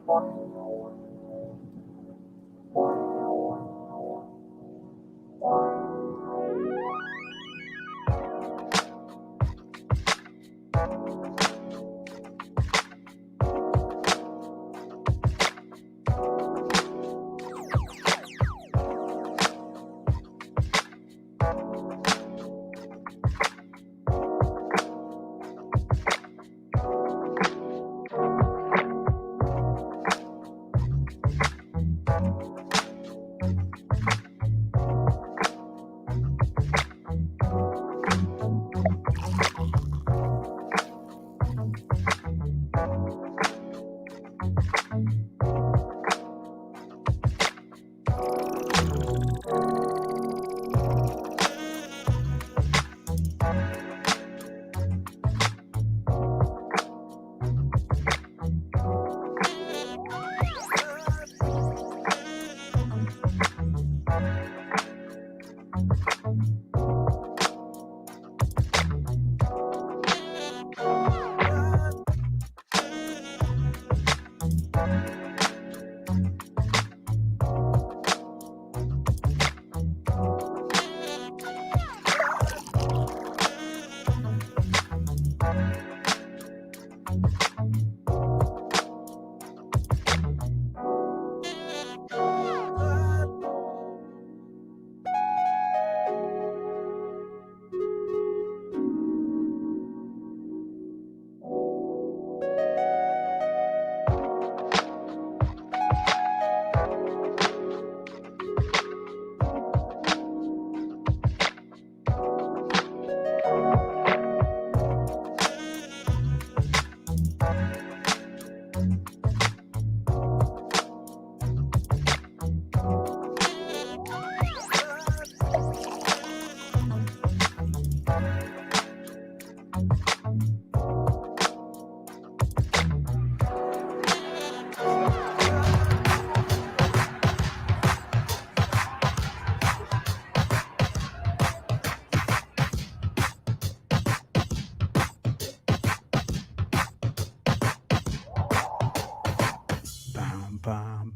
Bum,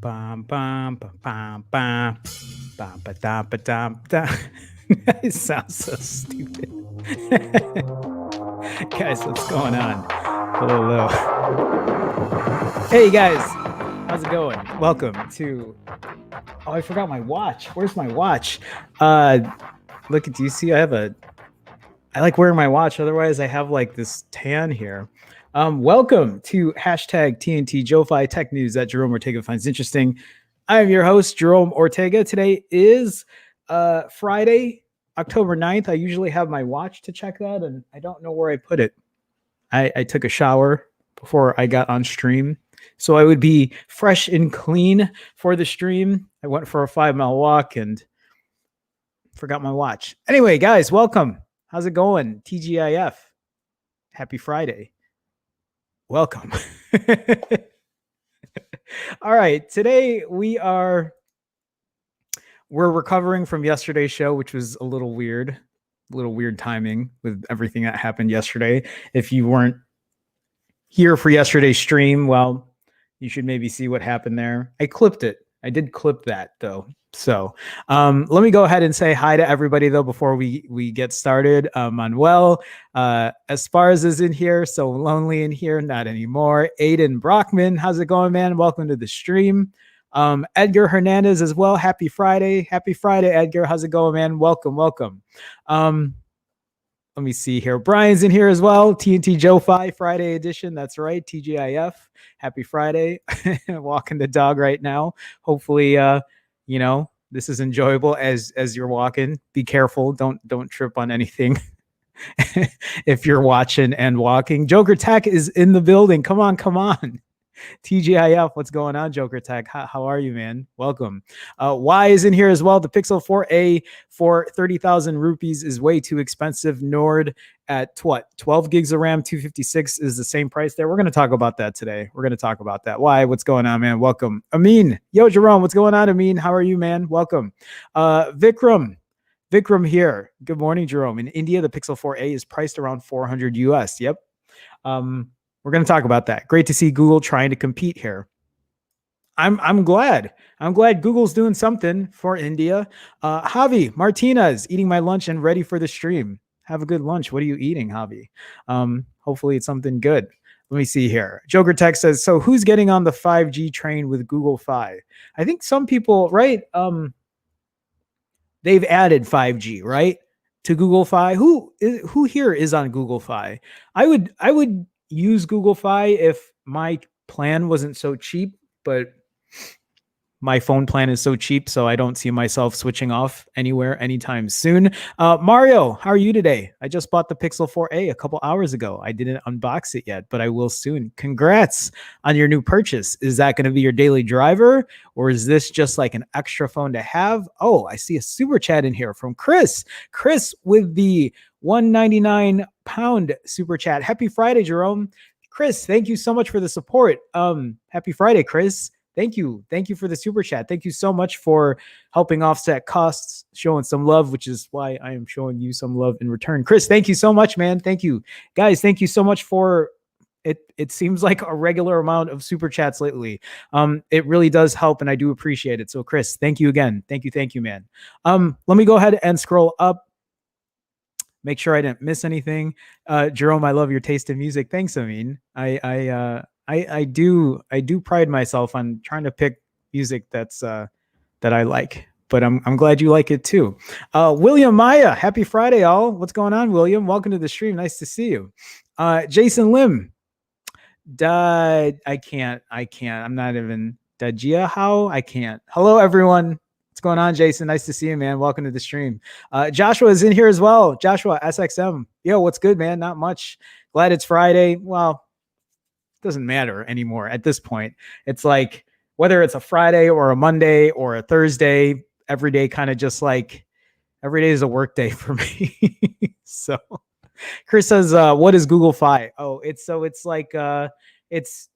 bum, bum, bum, bum, bum. Bum, ba, da, ba, dum, da. It sounds so stupid. Guys, what's going on? Hello, hello. Hey, guys. How's it going? Welcome to... Oh, I forgot my watch. Where's my watch? Look, do you see? I like wearing my watch. Otherwise, I have like this tan here. Welcome to hashtag TNT JoFi Tech News that Jerome Ortega finds interesting. I am your host, Jerome Ortega. Today is Friday, October 9th. I usually have my watch to check that, and I don't know where I put it. I took a shower before I got on stream, so I would be fresh and clean for the stream. I went for a 5-mile walk and forgot my watch. Anyway, guys, welcome. How's it going? TGIF. Happy Friday. Welcome. All right. Today we're recovering from yesterday's show, which was a little weird timing with everything that happened yesterday. If you weren't here for yesterday's stream, well, you should maybe see what happened there. I clipped it. I did clip that though. So let me go ahead and say hi to everybody though before we get started. Manuel, Esparza is in here, so lonely in here, not anymore. Aiden Brockman, how's it going, man? Welcome to the stream. Edgar Hernandez as well. Happy Friday, Edgar. How's it going, man? Welcome. Let me see here. Brian's in here as well. TNT JoFi Friday edition. That's right. TGIF. Happy Friday. Walking the dog right now. Hopefully, this is enjoyable as you're walking. Be careful. Don't trip on anything if you're watching and walking. Joker Tech is in the building. Come on. TGIF, what's going on, Joker Tech? How are you, man? Welcome. Y is in here as well. The Pixel 4a for 30,000 rupees is way too expensive. Nord at what? 12 gigs of RAM, 256 is the same price there. We're going to talk about that today. Y, what's going on, man? Welcome. Amin. Yo, Jerome, what's going on, Amin? How are you, man? Welcome. Vikram here. Good morning, Jerome. In India, the Pixel 4a is priced around 400 US. Yep. We're going to talk about that. Great to see Google trying to compete here. I'm glad. I'm glad Google's doing something for India. Javi Martinez eating my lunch and ready for the stream. Have a good lunch. What are you eating, Javi? Hopefully it's something good. Let me see here. Joker Tech says, so who's getting on the 5G train with Google Fi? I think some people, right? They've added 5G, right? To Google Fi. Who here is on Google Fi? I would use Google Fi if my plan wasn't so cheap, but my phone plan is so cheap, so I don't see myself switching off anywhere anytime soon. Mario, how are you today? I just bought the Pixel 4a a couple hours ago. I didn't unbox it yet, but I will soon. Congrats on your new purchase. Is that going to be your daily driver, or is this just like an extra phone to have? Oh, I see a super chat in here from Chris. Chris with the 199 pound super chat. Happy Friday, Jerome. Chris, thank you so much for the support. Happy Friday, Chris. Thank you. Thank you for the super chat. Thank you so much for helping offset costs, showing some love, which is why I am showing you some love in return. Chris, thank you so much, man. Thank you. Guys, thank you so much for it. It seems like a regular amount of super chats lately. It really does help, and I do appreciate it. So, Chris, thank you again. Thank you, man. Let me go ahead and scroll up. Make sure I didn't miss anything. Jerome, I love your taste in music. Thanks, Amin. I do pride myself on trying to pick music that I like, but I'm glad you like it too. William Maya, happy Friday, all. What's going on, William? Welcome to the stream. Nice to see you. Jason Lim, I can't. I'm not even Dajia. How I can't. Hello, everyone. What's going on, Jason? Nice to see you, man. Welcome to the stream. Joshua is in here as well. Joshua SXM. Yo, what's good, man? Not much. Glad it's Friday. Well, doesn't matter anymore at this point. It's like whether it's a Friday or a Monday or a Thursday, every day kind of just like every day is a work day for me. So Chris says, what is Google Fi? Oh, it's like it's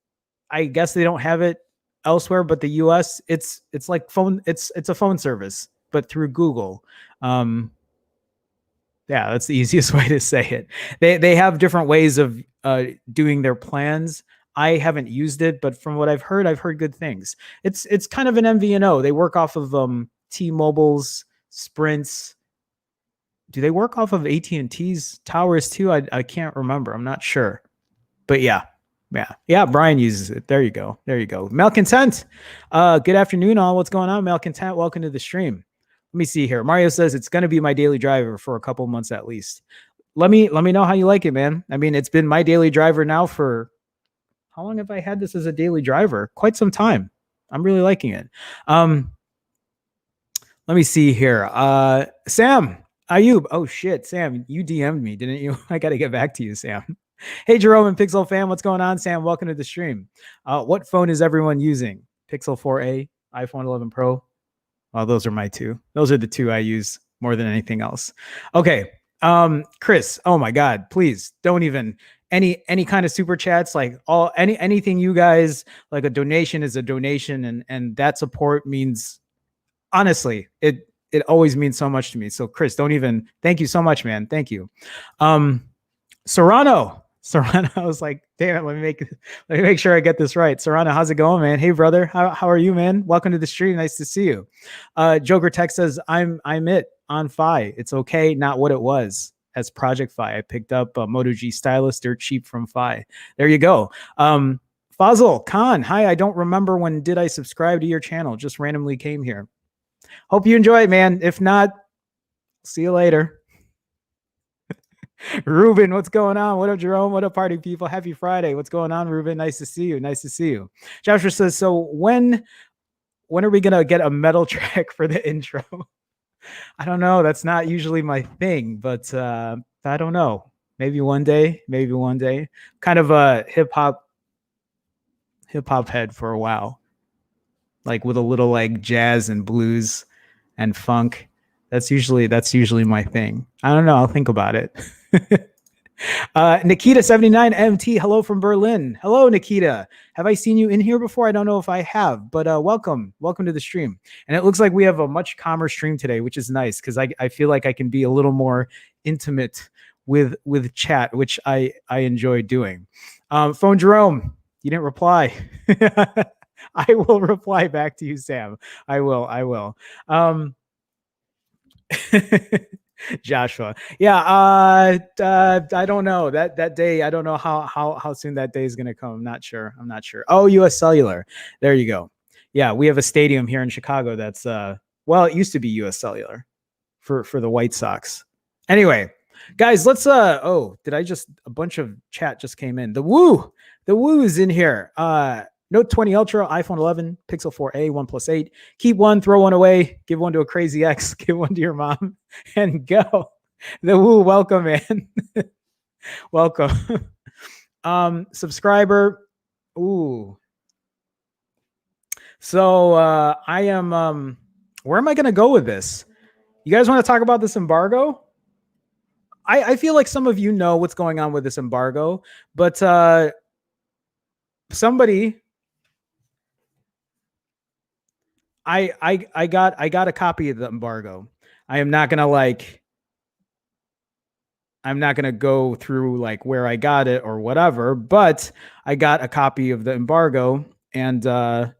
I guess they don't have it elsewhere but the US. It's like phone, it's a phone service, but through Google. Yeah, that's the easiest way to say it. They have different ways of doing their plans. I haven't used it, but from what I've heard good things. It's kind of an MVNO. They work off of T-Mobile's, Sprint's. Do they work off of AT&T's towers too? I can't remember. I'm not sure. But yeah. Brian uses it. There you go. Malcontent. Good afternoon, all. What's going on, Malcontent? Welcome to the stream. Let me see here. Mario says it's going to be my daily driver for a couple months at least. Let me know how you like it, man. I mean, it's been my daily driver now for how long have I had this as a daily driver? Quite some time. I'm really liking it. Let me see here. Sam Ayub. Oh shit, Sam, you DM'd me, didn't you? I got to get back to you, Sam. Hey, Jerome and Pixel fam, what's going on, Sam? Welcome to the stream. What phone is everyone using? Pixel 4a, iPhone 11 Pro. Well, those are my two. Those are the two I use more than anything else. Okay. Chris, oh my God, please don't even any kind of super chats, like anything you guys like. A donation is a donation, and that support means, honestly, it always means so much to me. So Chris, don't even, thank you so much, man. Thank you. Serrano, I was like, damn it, let me make sure I get this right. Serrano, how's it going, man? Hey, brother, how are you, man? Welcome to the stream. Nice to see you. Joker Tech says, I'm it on Fi. It's okay, not what it was. As Project Fi, I picked up a Moto G stylus, dirt cheap from Fi. There you go. Fazil Khan, hi. I don't remember when did I subscribe to your channel. Just randomly came here. Hope you enjoy it, man. If not, see you later. Ruben, what's going on? What up, Jerome? What up, party people? Happy Friday. What's going on, Ruben? Nice to see you. Joshua says, so when are we gonna get a metal track for the intro? I don't know. That's not usually my thing, but I don't know. Maybe one day. Kind of a hip hop head for a while, like with a little like jazz and blues and funk. That's usually my thing. I don't know. I'll think about it. Nikita 79 MT. Hello from Berlin. Hello, Nikita. Have I seen you in here before? I don't know if I have, but welcome to the stream. And it looks like we have a much calmer stream today, which is nice because I feel like I can be a little more intimate with chat, which I enjoy doing. Phone Jerome, you didn't reply. I will reply back to you, Sam. I will. I will. Joshua. Yeah, I don't know. That day, I don't know how soon that day is gonna come. I'm not sure. I'm not sure. Oh, US Cellular. There you go. Yeah, we have a stadium here in Chicago that's well, it used to be US Cellular for the White Sox. Anyway, guys, let's oh, did I just a bunch of chat just came in. The woo is in here. Note 20 Ultra, iPhone 11, Pixel 4a, OnePlus 8. Keep one, throw one away, give one to a crazy ex, give one to your mom, and go. The woo, welcome, man. Welcome. Subscriber. Ooh. So I am where am I gonna go with this? You guys want to talk about this embargo? I feel like some of you know what's going on with this embargo, but somebody I got a copy of the embargo. I'm not gonna go through like where I got it or whatever, but I got a copy of the embargo, and that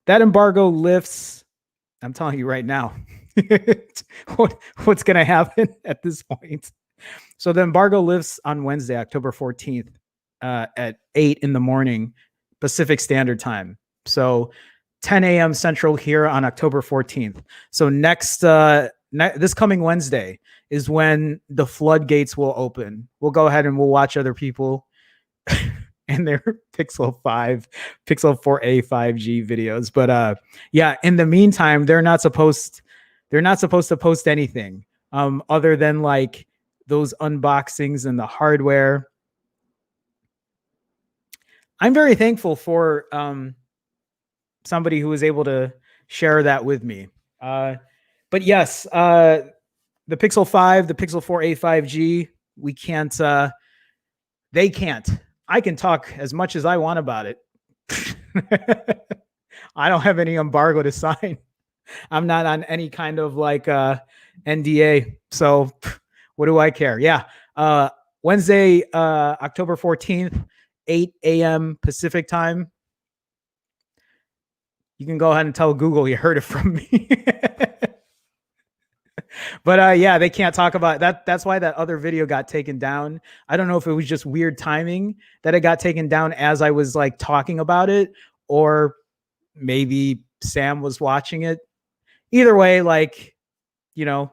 embargo lifts. I'm telling you right now, what's gonna happen at this point. So the embargo lifts on Wednesday, October 14th, at 8 in the morning Pacific Standard Time. So 10 a.m. Central here on October 14th. So this coming Wednesday is when the floodgates will open. We'll go ahead and we'll watch other people and their Pixel 5, Pixel 4a 5G videos. But yeah, in the meantime, they're not supposed to post anything other than like those unboxings and the hardware. I'm very thankful for somebody who was able to share that with me. But yes, the Pixel 5, the Pixel 4a 5G, we can't, they can't. I can talk as much as I want about it. I don't have any embargo to sign. I'm not on any kind of like NDA. So what do I care? Yeah. Wednesday, October 14th, 8 a.m. Pacific time. You can go ahead and tell Google you heard it from me. But yeah, they can't talk about that. That's why that other video got taken down. I don't know if it was just weird timing that it got taken down as I was like talking about it, or maybe Sam was watching it. Either way, like, you know,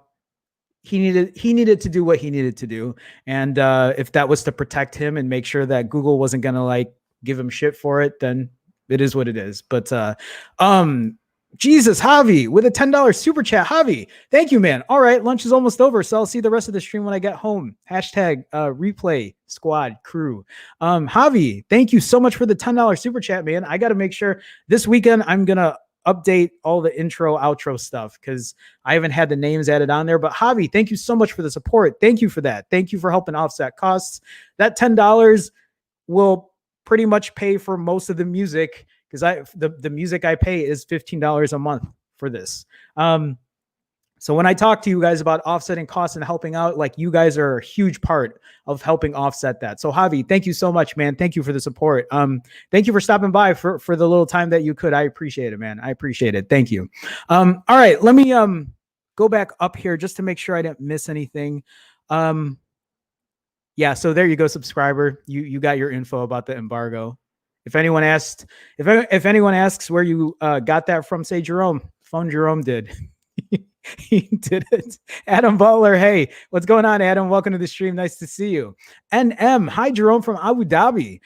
he needed to do what he needed to do. And if that was to protect him and make sure that Google wasn't going to like give him shit for it, then it is what it is. But Jesus, Javi with a $10 super chat. Javi, thank you, man. All right, lunch is almost over, so I'll see the rest of the stream when I get home. Hashtag replay squad crew. Javi, thank you so much for the $10 super chat, man. I got to make sure this weekend I'm gonna update all the intro outro stuff because I haven't had the names added on there. But Javi, thank you so much for the support. Thank you for that. Thank you for helping offset costs. That $10 will pretty much pay for most of the music, because the music I pay is $15 a month for this. So when I talk to you guys about offsetting costs and helping out, like, you guys are a huge part of helping offset that. So Javi, thank you so much, man. Thank you for the support. Thank you for stopping by for the little time that you could. I appreciate it, man. I appreciate it. Thank you. All right, let me go back up here just to make sure I didn't miss anything. Yeah, so there you go, subscriber. You got your info about the embargo. If anyone asks where you got that from, say Jerome. Phone Jerome did. He did it. Adam Butler, hey, what's going on, Adam? Welcome to the stream. Nice to see you. NM, hi, Jerome from Abu Dhabi.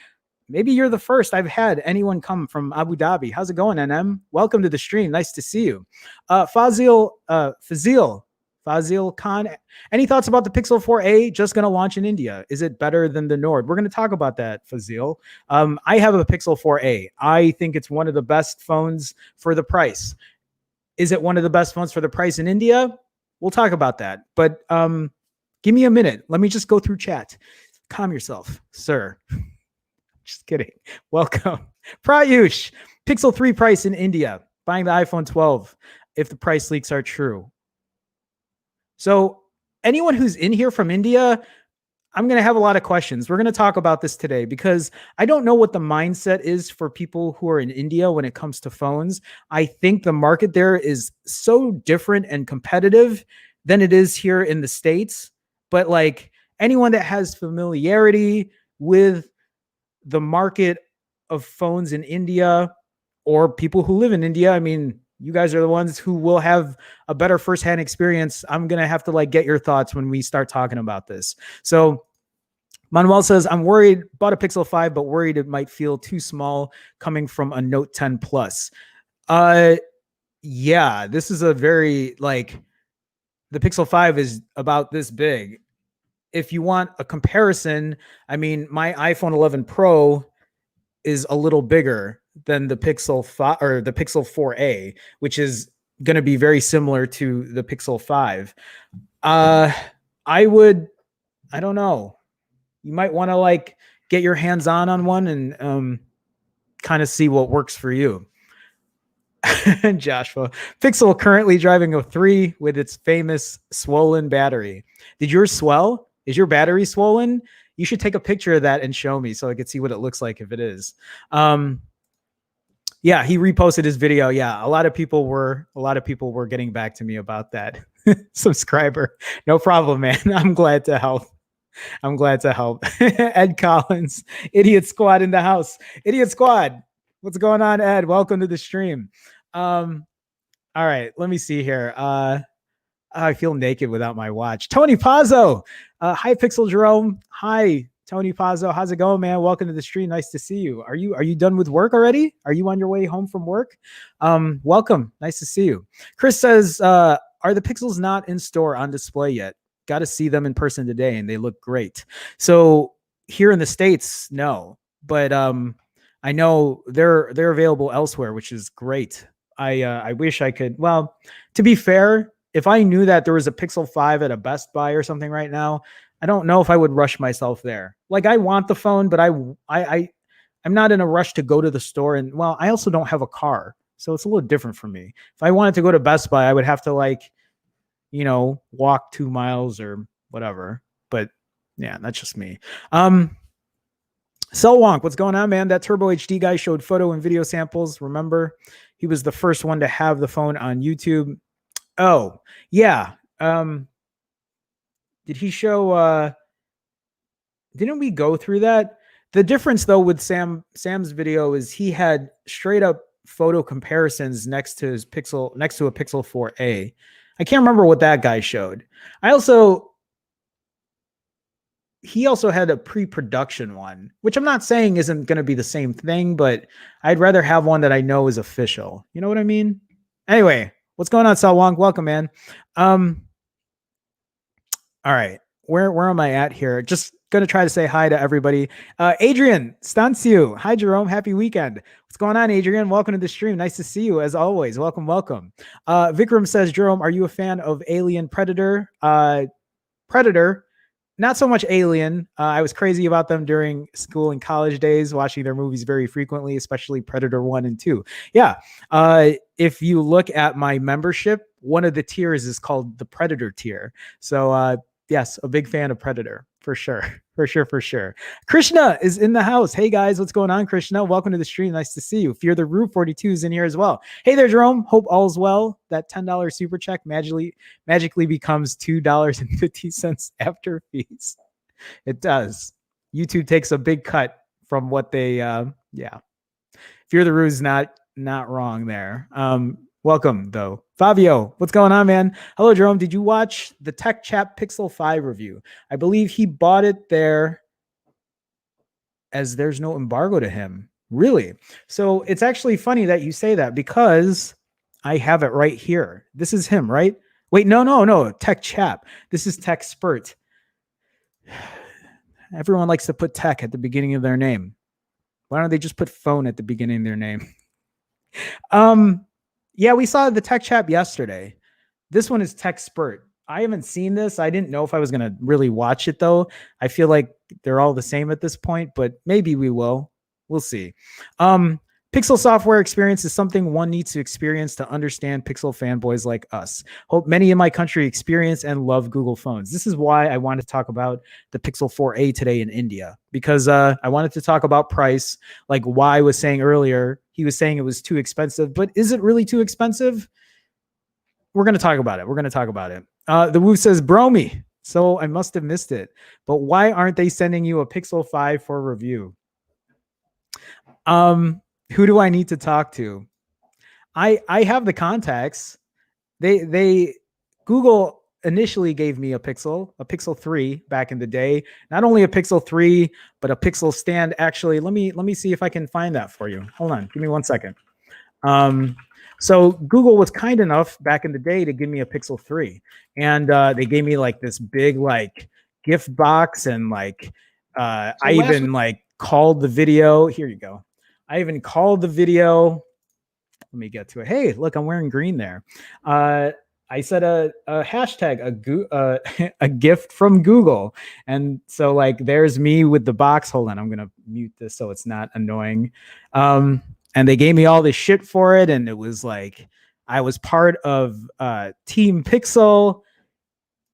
Maybe you're the first I've had anyone come from Abu Dhabi. How's it going, NM? Welcome to the stream. Nice to see you. Fazil Khan, any thoughts about the Pixel 4a just going to launch in India? Is it better than the Nord? We're going to talk about that, Fazil. I have a Pixel 4a. I think it's one of the best phones for the price. Is it one of the best phones for the price in India? We'll talk about that. But give me a minute. Let me just go through chat. Calm yourself, sir. Just kidding. Welcome. Prayush, Pixel 3 price in India. Buying the iPhone 12 if the price leaks are true. So anyone who's in here from India, I'm going to have a lot of questions. We're going to talk about this today because I don't know what the mindset is for people who are in India when it comes to phones. I think the market there is so different and competitive than it is here in the States. But like anyone that has familiarity with the market of phones in India or people who live in India, I mean, you guys are the ones who will have a better firsthand experience. I'm going to have to like get your thoughts when we start talking about this. So Manuel says, I'm worried, bought a Pixel 5, but worried it might feel too small coming from a Note 10 Plus. Yeah, this is a very, like, the Pixel 5 is about this big. If you want a comparison, I mean, my iPhone 11 Pro is a little bigger than the Pixel 5 or the Pixel 4a, which is going to be very similar to the Pixel 5. I don't know. You might want to like get your hands on one and kind of see what works for you. Joshua, Pixel currently driving a 3 with its famous swollen battery. Did yours swell? Is your battery swollen? You should take a picture of that and show me so I could see what it looks like if it is. Yeah, he reposted his video. Yeah, a lot of people were getting back to me about that. Subscriber, no problem, man. I'm glad to help. Ed Collins, Idiot Squad in the house. Idiot Squad, what's going on, Ed? Welcome to the stream. All right, let me see here. I feel naked without my watch. Tony Pazzo, hi Pixel Jerome. Hi Tony Pazzo, how's it going, man? Welcome to the stream. Nice to see you. Are you done with work already? Are you on your way home from work? Welcome. Nice to see you. Chris says, are the Pixels not in store on display yet? Got to see them in person today, and they look great. So here in the States, no, but I know they're available elsewhere, which is great. I wish I could. Well, to be fair, if I knew that there was a Pixel 5 at a Best Buy or something right now, I don't know if I would rush myself there. Like I want the phone, but I'm not in a rush to go to the store. And well, I also don't have a car, so it's a little different for me. If I wanted to go to Best Buy, I would have to like, walk 2 miles or whatever. But yeah, that's just me. Cellwonk, what's going on, man? That Turbo HD guy showed photo and video samples. Remember, he was the first one to have the phone on YouTube. Oh, yeah. Did he show didn't we go through that? The difference though with Sam's video is he had straight up photo comparisons next to a Pixel 4a. I can't remember what that guy showed. He also had a pre-production one, which I'm not saying isn't going to be the same thing, but I'd rather have one that I know is official. You know what I mean? Anyway, what's going on, Salwong? Welcome, man. All right. Where am I at here? Just going to try to say hi to everybody. Adrian Stanciu. Hi, Jerome. Happy weekend. What's going on, Adrian? Welcome to the stream. Nice to see you as always. Welcome. Vikram says, Jerome, are you a fan of Alien Predator? Predator. Not so much Alien. I was crazy about them during school and college days, watching their movies very frequently, especially Predator 1 and 2. Yeah. If you look at my membership, one of the tiers is called the Predator tier. So, yes, a big fan of Predator for sure. For sure. Krishna is in the house. Hey guys, what's going on, Krishna? Welcome to the stream. Nice to see you. Fear the Roof 42 is in here as well. Hey there, Jerome. Hope all's well. That $10 super check magically becomes $2.50 after fees. It does. YouTube takes a big cut from what they yeah. Fear the Roof is not wrong there. Welcome, though. Fabio, what's going on, man? Hello, Jerome. Did you watch the Tech Chat Pixel 5 review? I believe he bought it there as there's no embargo to him. Really? So it's actually funny that you say that because I have it right here. This is him, right? Wait, no. Tech Chat. This is Tech Spurt. Everyone likes to put tech at the beginning of their name. Why don't they just put phone at the beginning of their name? Yeah, we saw the Tech Chat yesterday. This one is Tech Spurt. I haven't seen this. I didn't know if I was going to really watch it, though. I feel like they're all the same at this point, but maybe we will. We'll see. Pixel Pixel software experience is something one needs to experience to understand Pixel fanboys like us. Hope many in my country experience and love Google phones. This is why I wanted to talk about the Pixel 4a today in India, because I wanted to talk about price. Like Y was saying earlier, he was saying it was too expensive, but is it really too expensive? We're going to talk about it. The Woo says, Bromy. So I must have missed it. But why aren't they sending you a Pixel 5 for review? Who do I need to talk to? I have the contacts. They Google initially gave me a Pixel 3 back in the day. Not only a Pixel 3, but a Pixel stand. Actually, let me see if I can find that for you. Hold on, give me 1 second. So Google was kind enough back in the day to give me a Pixel 3, and they gave me like this big like gift box, and like I even like called the video. Here you go. I even called the video. Let me get to it. Hey, look, I'm wearing green there. I said a hashtag, a gift from Google. And so like, there's me with the box. Hold on, I'm going to mute this so it's not annoying. And they gave me all this shit for it. And it was like, I was part of Team Pixel,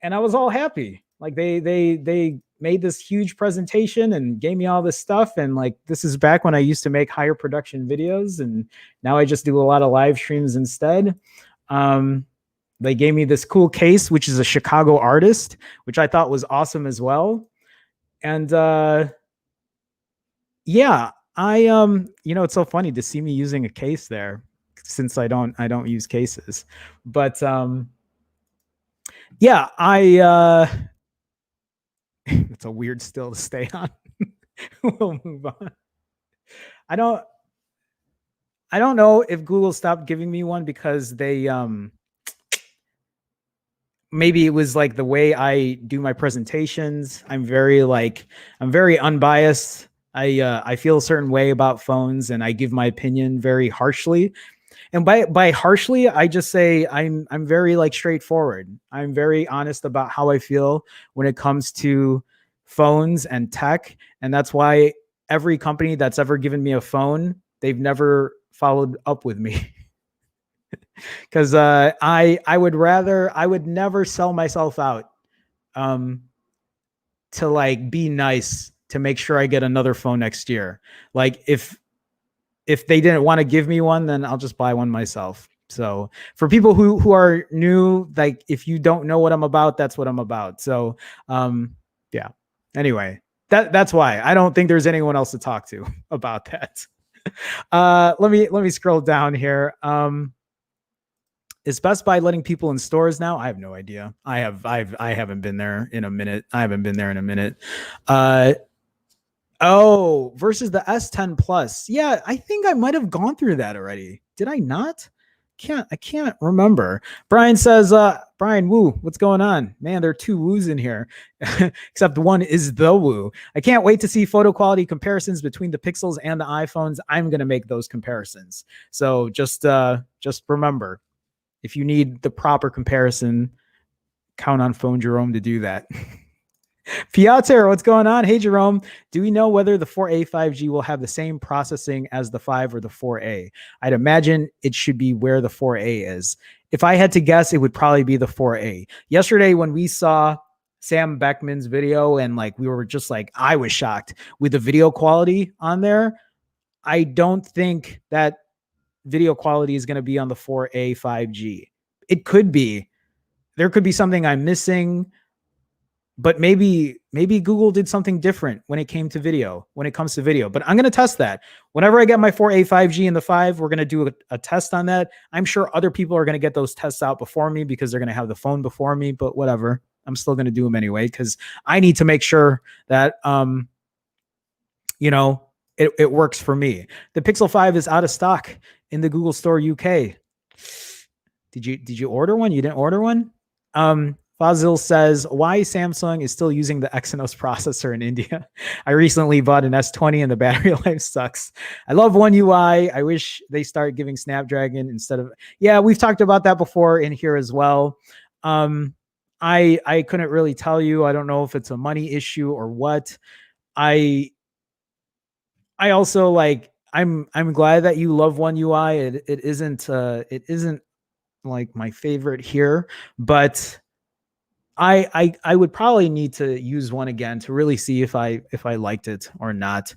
and I was all happy. Like they made this huge presentation and gave me all this stuff. And like, this is back when I used to make higher production videos, and now I just do a lot of live streams instead. They gave me this cool case, which is a Chicago artist, which I thought was awesome as well. And yeah, it's so funny to see me using a case there, since I don't use cases. But yeah, it's a weird still to stay on. We'll move on. I don't know if Google stopped giving me one because they maybe it was like the way I do my presentations. I'm very unbiased. I feel a certain way about phones, and I give my opinion very harshly. And by harshly, I just say I'm very like straightforward. I'm very honest about how I feel when it comes to phones and tech. And that's why every company that's ever given me a phone, they've never followed up with me. Because I would never sell myself out to like be nice to make sure I get another phone next year. Like if they didn't want to give me one, then I'll just buy one myself. So for people who are new, like if you don't know what I'm about, that's what I'm about. So yeah. Anyway, that's why I don't think there's anyone else to talk to about that. Let me scroll down here. Is Best Buy letting people in stores now? I have no idea. I haven't been there in a minute. Versus the S10 Plus. Yeah, I think I might have gone through that already. Did I not? I can't remember. Brian says, Brian Woo, what's going on? Man, there are two Woos in here, except one is the Woo. I can't wait to see photo quality comparisons between the Pixels and the iPhones. I'm going to make those comparisons. So just remember, if you need the proper comparison, count on Phone Jerome to do that. Piotr, what's going on? Hey, Jerome. Do we know whether the 4A 5G will have the same processing as the 5 or the 4A? I'd imagine it should be where the 4A is. If I had to guess, it would probably be the 4A. Yesterday, when we saw Sam Beckman's video, and like we were just like, I was shocked with the video quality on there. I don't think that video quality is going to be on the 4A 5G. It could be. There could be something I'm missing. But maybe Google did something different when it comes to video. But I'm going to test that. Whenever I get my 4A 5G and the 5, we're going to do a test on that. I'm sure other people are going to get those tests out before me because they're going to have the phone before me, but whatever. I'm still going to do them anyway because I need to make sure that, it works for me. The Pixel 5 is out of stock in the Google Store UK. Did you order one? You didn't order one? Fazil says, why Samsung is still using the Exynos processor in India. I recently bought an S20 and the battery life sucks. I love One UI. I wish they start giving Snapdragon instead of... Yeah, we've talked about that before in here as well. I couldn't really tell you. I don't know if it's a money issue or what. I also like... I'm glad that you love One UI. It isn't like my favorite here, but I would probably need to use one again to really see if I liked it or not.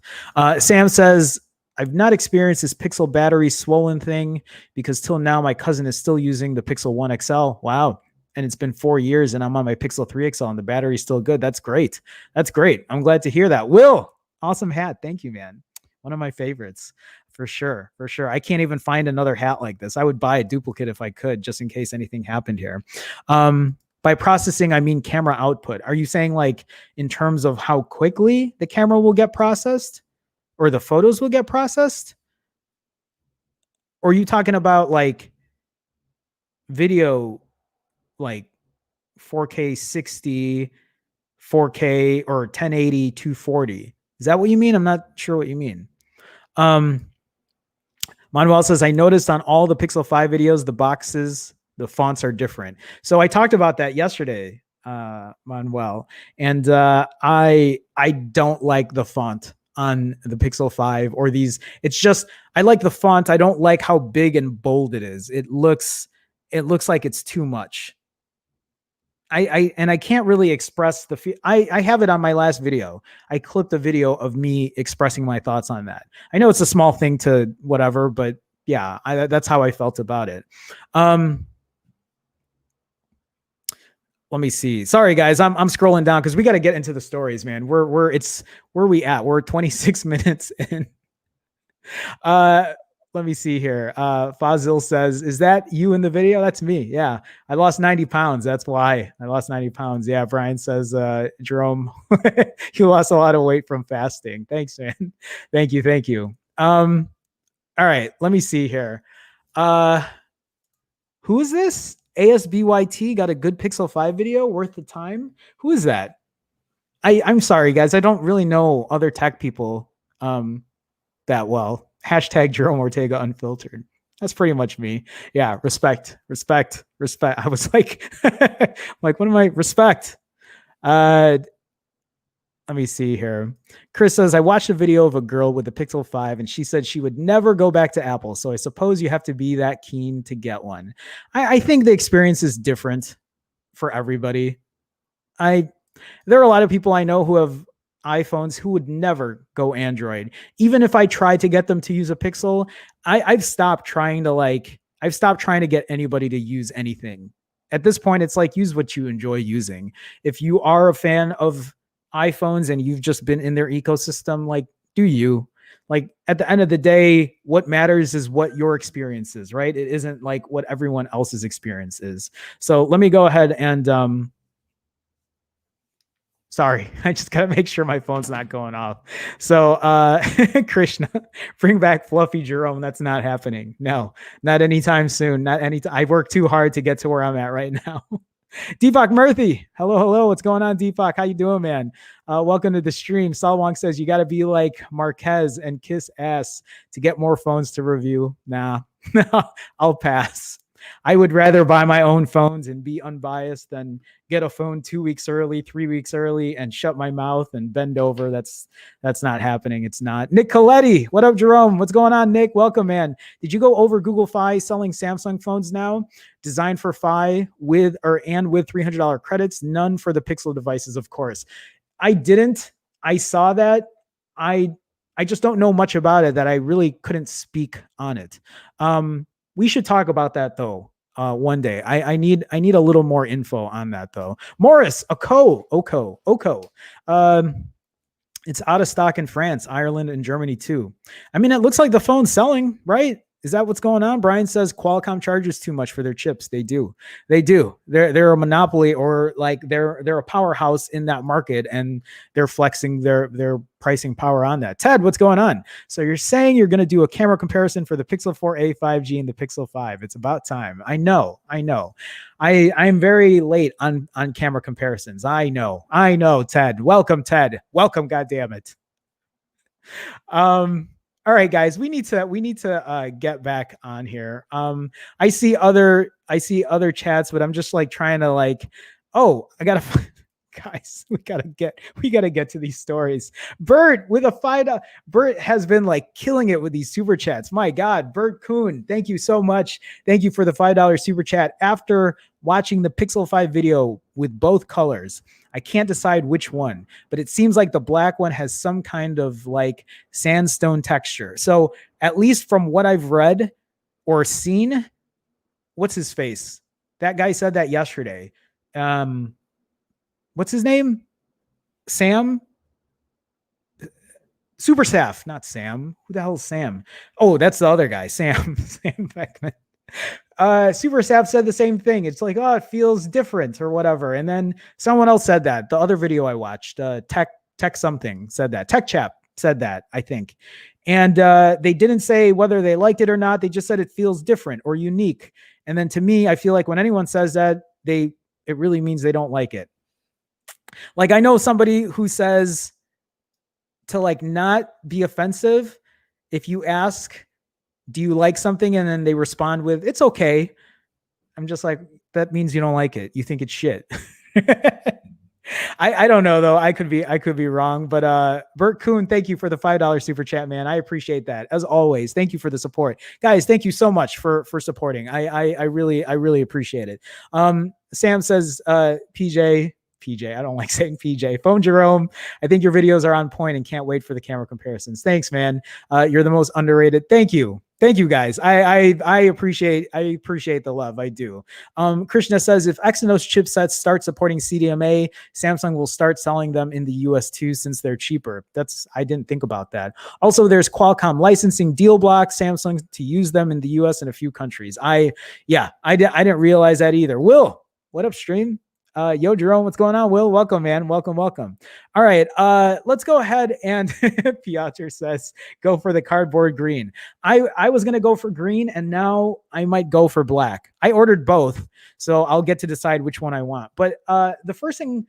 Sam says I've not experienced this Pixel battery swollen thing because till now my cousin is still using the Pixel 1 XL. Wow. And it's been 4 years and I'm on my Pixel 3 XL and the battery's still good. That's great. That's great. I'm glad to hear that. Will, awesome hat. Thank you, man. One of my favorites for sure. For sure. I can't even find another hat like this. I would buy a duplicate if I could, just in case anything happened here. By processing, I mean camera output. Are you saying like in terms of how quickly the camera will get processed or the photos will get processed? Or are you talking about like video, like 4K 60, 4K or 1080, 240? Is that what you mean? I'm not sure what you mean. Manuel says, I noticed on all the Pixel 5 videos, the boxes, the fonts are different. So I talked about that yesterday, Manuel, and I don't like the font on the Pixel 5 or these. It's just, I like the font. I don't like how big and bold it is. It looks like it's too much. I can't really express the I have it on my last video. I clipped a video of me expressing my thoughts on that. I know it's a small thing to whatever, but yeah, that's how I felt about it. Let me see. Sorry guys, I'm scrolling down because we got to get into the stories, man. Where we at? We're 26 minutes in. Let me see here. Fazil says, is that you in the video? That's me. Yeah. I lost 90 pounds. That's why I lost 90 pounds. Yeah. Brian says, Jerome, you lost a lot of weight from fasting. Thanks, man. Thank you. Thank you. All right. Let me see here. Who is this? ASBYT got a good Pixel 5 video worth the time. Who is that? I'm sorry, guys. I don't really know other tech people that well. Hashtag Jerome Ortega unfiltered. That's pretty much me. Yeah. Respect. I was like, like, what am I? Respect. Let me see here. Chris says, I watched a video of a girl with a Pixel 5 and she said she would never go back to Apple. So I suppose you have to be that keen to get one. I think the experience is different for everybody. There are a lot of people I know who have iPhones who would never go Android. Even if I tried to get them to use a Pixel, I've stopped trying to get anybody to use anything. At this point, it's like, use what you enjoy using. If you are a fan of iPhones and you've just been in their ecosystem, like, do you? Like, at the end of the day, what matters is what your experience is, right? It isn't like what everyone else's experience is. So let me go ahead and sorry, I just got to make sure my phone's not going off. So, Krishna, bring back Fluffy Jerome. That's not happening. No, not anytime soon. Not anytime. I worked too hard to get to where I'm at right now. Deepak Murthy. Hello. What's going on, Deepak? How you doing, man? Welcome to the stream. Saul Wong says, you got to be like Marquez and kiss ass to get more phones to review. Nah, I'll pass. I would rather buy my own phones and be unbiased than get a phone 2 weeks early, 3 weeks early, and shut my mouth and bend over. That's not happening. It's not. Nick Coletti. What up, Jerome? What's going on, Nick? Welcome, man. Did you go over Google Fi selling Samsung phones now? Designed for Fi with $300 credits. None for the Pixel devices, of course. I didn't. I saw that. I just don't know much about it, that I really couldn't speak on it. We should talk about that though. One day. I need a little more info on that though. Morris, Oko. It's out of stock in France, Ireland, and Germany too. I mean, it looks like the phone's selling, right? Is that what's going on? Brian says Qualcomm charges too much for their chips. They do. They're a monopoly, or like they're a powerhouse in that market, and they're flexing their pricing power on that. Ted, what's going on? So you're saying you're going to do a camera comparison for the Pixel 4a 5G and the Pixel 5. It's about time. I know. I'm very late on camera comparisons. I know, Ted. Welcome, Ted. Welcome, goddammit. All right, guys, we need to get back on here. I see other chats, but I'm just like trying to like, oh, I gotta Guys, we gotta get to these stories. Bert with a $5. Bert has been like killing it with these super chats. My God, Bert Kuhn, thank you so much. Thank you for the $5 super chat. After watching the Pixel 5 video with both colors, I can't decide which one, but it seems like the black one has some kind of like sandstone texture. So at least from what I've read or seen, what's his face? That guy said that yesterday. What's his name? Sam? Super Saf, not Sam. Who the hell is Sam? Oh, that's the other guy, Sam. Sam Beckman. Super Saf said the same thing. It's like, oh, it feels different or whatever. And then someone else said that. The other video I watched, Tech something said that. Tech Chap said that, I think. And they didn't say whether they liked it or not. They just said it feels different or unique. And then to me, I feel like when anyone says that, it really means they don't like it. Like I know somebody who says to like not be offensive, if you ask, do you like something? And then they respond with, it's okay. I'm just like, that means you don't like it. You think it's shit. I don't know though. I could be wrong, but Bert Kuhn, thank you for the $5 super chat, man. I appreciate that as always. Thank you for the support, guys. Thank you so much for supporting. I really appreciate it. Sam says, PJ, I don't like saying PJ. Phone Jerome, I think your videos are on point and can't wait for the camera comparisons. Thanks, man. You're the most underrated. Thank you. Thank you, guys. I appreciate the love. I do. Krishna says if Exynos chipsets start supporting CDMA, Samsung will start selling them in the US too, since they're cheaper. I didn't think about that. Also, there's Qualcomm licensing deal block Samsung to use them in the US and a few countries. I didn't realize that either. Will, what up, stream? Yo, Jerome, what's going on? Will, welcome, man. Welcome. All right, let's go ahead and Piotr says, go for the cardboard green. I was going to go for green, and now I might go for black. I ordered both, so I'll get to decide which one I want. But the first thing,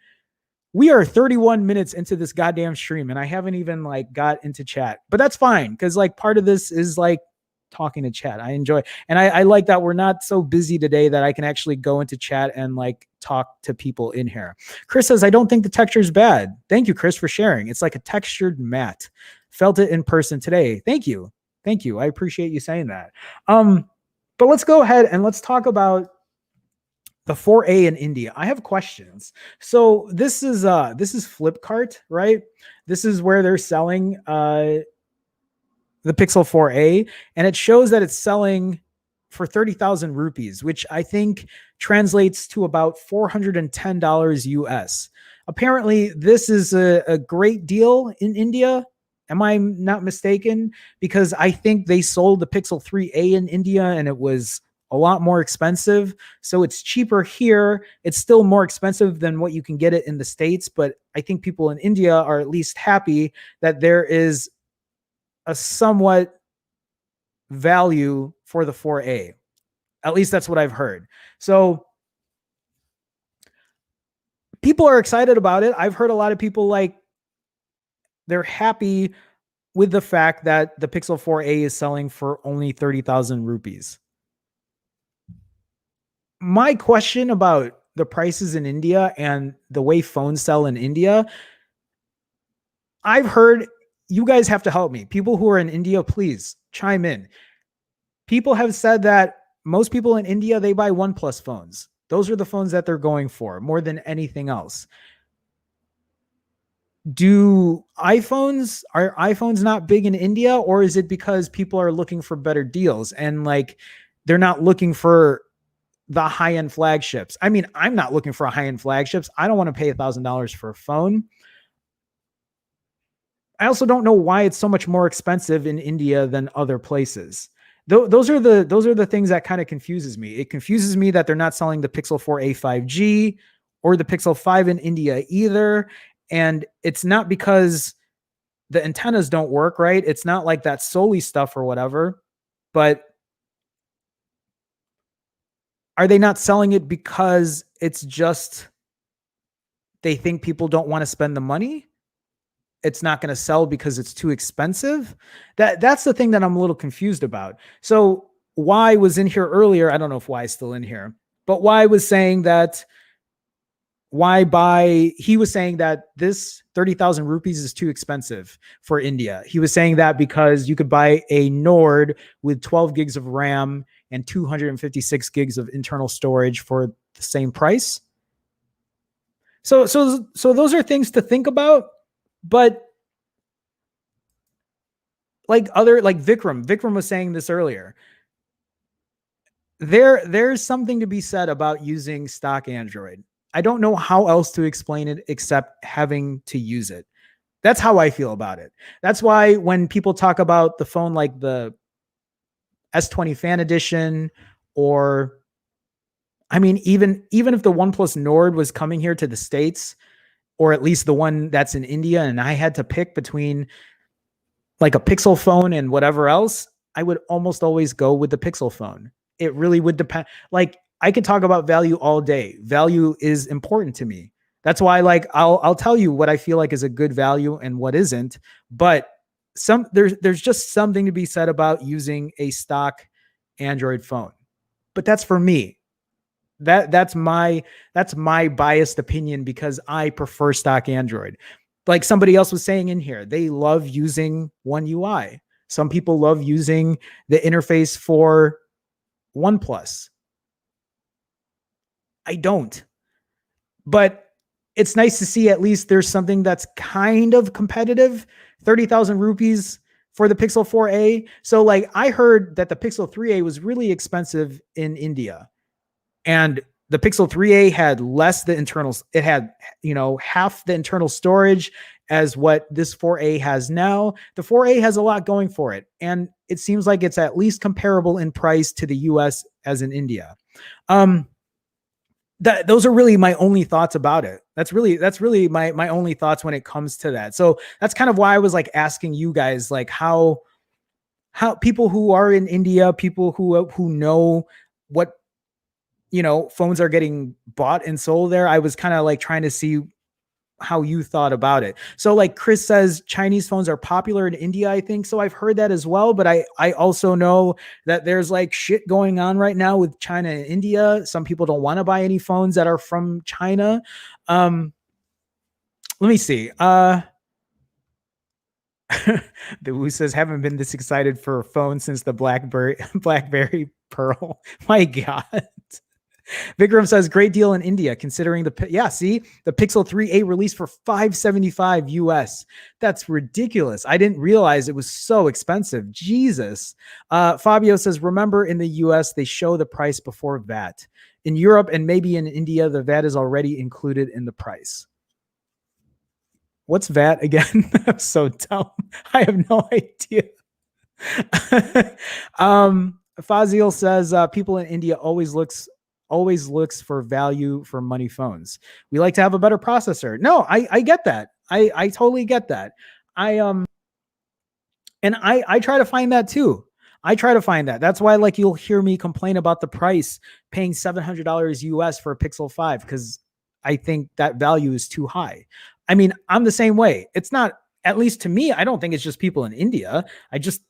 we are 31 minutes into this goddamn stream, and I haven't even like got into chat. But that's fine, because like part of this is like talking to chat. I enjoy, and I like that we're not so busy today that I can actually go into chat and like talk to people in here. Chris says, I don't think the texture is bad. Thank you, Chris, for sharing. It's like a textured matte. Felt it in person today. Thank you. I appreciate you saying that. But let's go ahead and let's talk about the 4A in India. I have questions. So this is Flipkart, right? This is where they're selling the Pixel 4A, and it shows that it's selling for 30,000 rupees, which I think translates to about $410 US. Apparently, this is a great deal in India. Am I not mistaken? Because I think they sold the Pixel 3A in India and it was a lot more expensive. So it's cheaper here. It's still more expensive than what you can get it in the States, but I think people in India are at least happy that there is a somewhat value for the 4A. At least that's what I've heard. So people are excited about it. I've heard a lot of people like they're happy with the fact that the Pixel 4A is selling for only 30,000 rupees. My question about the prices in India and the way phones sell in India, I've heard, you guys have to help me. People who are in India, please chime in. People have said that most people in India, they buy OnePlus phones. Those are the phones that they're going for more than anything else. Are iPhones not big in India, or is it because people are looking for better deals and like they're not looking for the high-end flagships? I mean, I'm not looking for high-end flagships. I don't want to pay $1,000 for a phone. I also don't know why it's so much more expensive in India than other places. Those are the things that kind of confuses me. It confuses me that they're not selling the Pixel 4a 5G or the Pixel 5 in India either. And it's not because the antennas don't work, right? It's not like that solely stuff or whatever, but are they not selling it because it's just they think people don't want to spend the money? It's not going to sell because it's too expensive. That's the thing that I'm a little confused about. So Y was in here earlier. I don't know if Y is still in here, but Y was saying that why buy? He was saying that this 30,000 rupees is too expensive for India. He was saying that because you could buy a Nord with 12 gigs of RAM and 256 gigs of internal storage for the same price. So those are things to think about, but like Vikram was saying this earlier. There's something to be said about using stock Android. I don't know how else to explain it except having to use it. That's how I feel about it. That's why when people talk about the phone like the S20 Fan Edition, or I mean, even if the OnePlus Nord was coming here to the States, or at least the one that's in India, and I had to pick between like a Pixel phone and whatever else, I would almost always go with the Pixel phone. It really would depend. Like, I could talk about value all day. Value is important to me. That's why, like, I'll tell you what I feel like is a good value and what isn't. But there's just something to be said about using a stock Android phone. But that's for me. That's my biased opinion because I prefer stock Android. Like somebody else was saying in here, they love using One UI. Some people love using the interface for OnePlus. I don't. But it's nice to see at least there's something that's kind of competitive. 30,000 rupees for the Pixel 4a. So like I heard that the Pixel 3a was really expensive in India. And the Pixel 3a had less the internals. It had, half the internal storage as what this 4a has now. The 4a has a lot going for it. And it seems like it's at least comparable in price to the US as in India. Those are really my only thoughts about it. That's really my only thoughts when it comes to that. So that's kind of why I was like asking you guys, like how people who are in India, people who know what, phones are getting bought and sold there. I was kind of like trying to see how you thought about it. So like Chris says, Chinese phones are popular in India, I think. So I've heard that as well. But I also know that there's like shit going on right now with China and India. Some people don't want to buy any phones that are from China. Let me see. The Woo says, haven't been this excited for a phone since the Blackberry Pearl. My God. Vikram says, great deal in India, considering the Pixel 3a released for $575 US. That's ridiculous. I didn't realize it was so expensive. Jesus. Fabio says, remember in the US, they show the price before VAT. In Europe and maybe in India, the VAT is already included in the price. What's VAT again? I'm so dumb. I have no idea. Fazil says, people in India always looks for value for money phones. We like to have a better processor. No, I get that. I totally get that. I try to find that too. I try to find that. That's why like you'll hear me complain about the price, paying $700 US for a Pixel 5 because I think that value is too high. I mean, I'm the same way. It's not, at least to me, I don't think it's just people in India. I just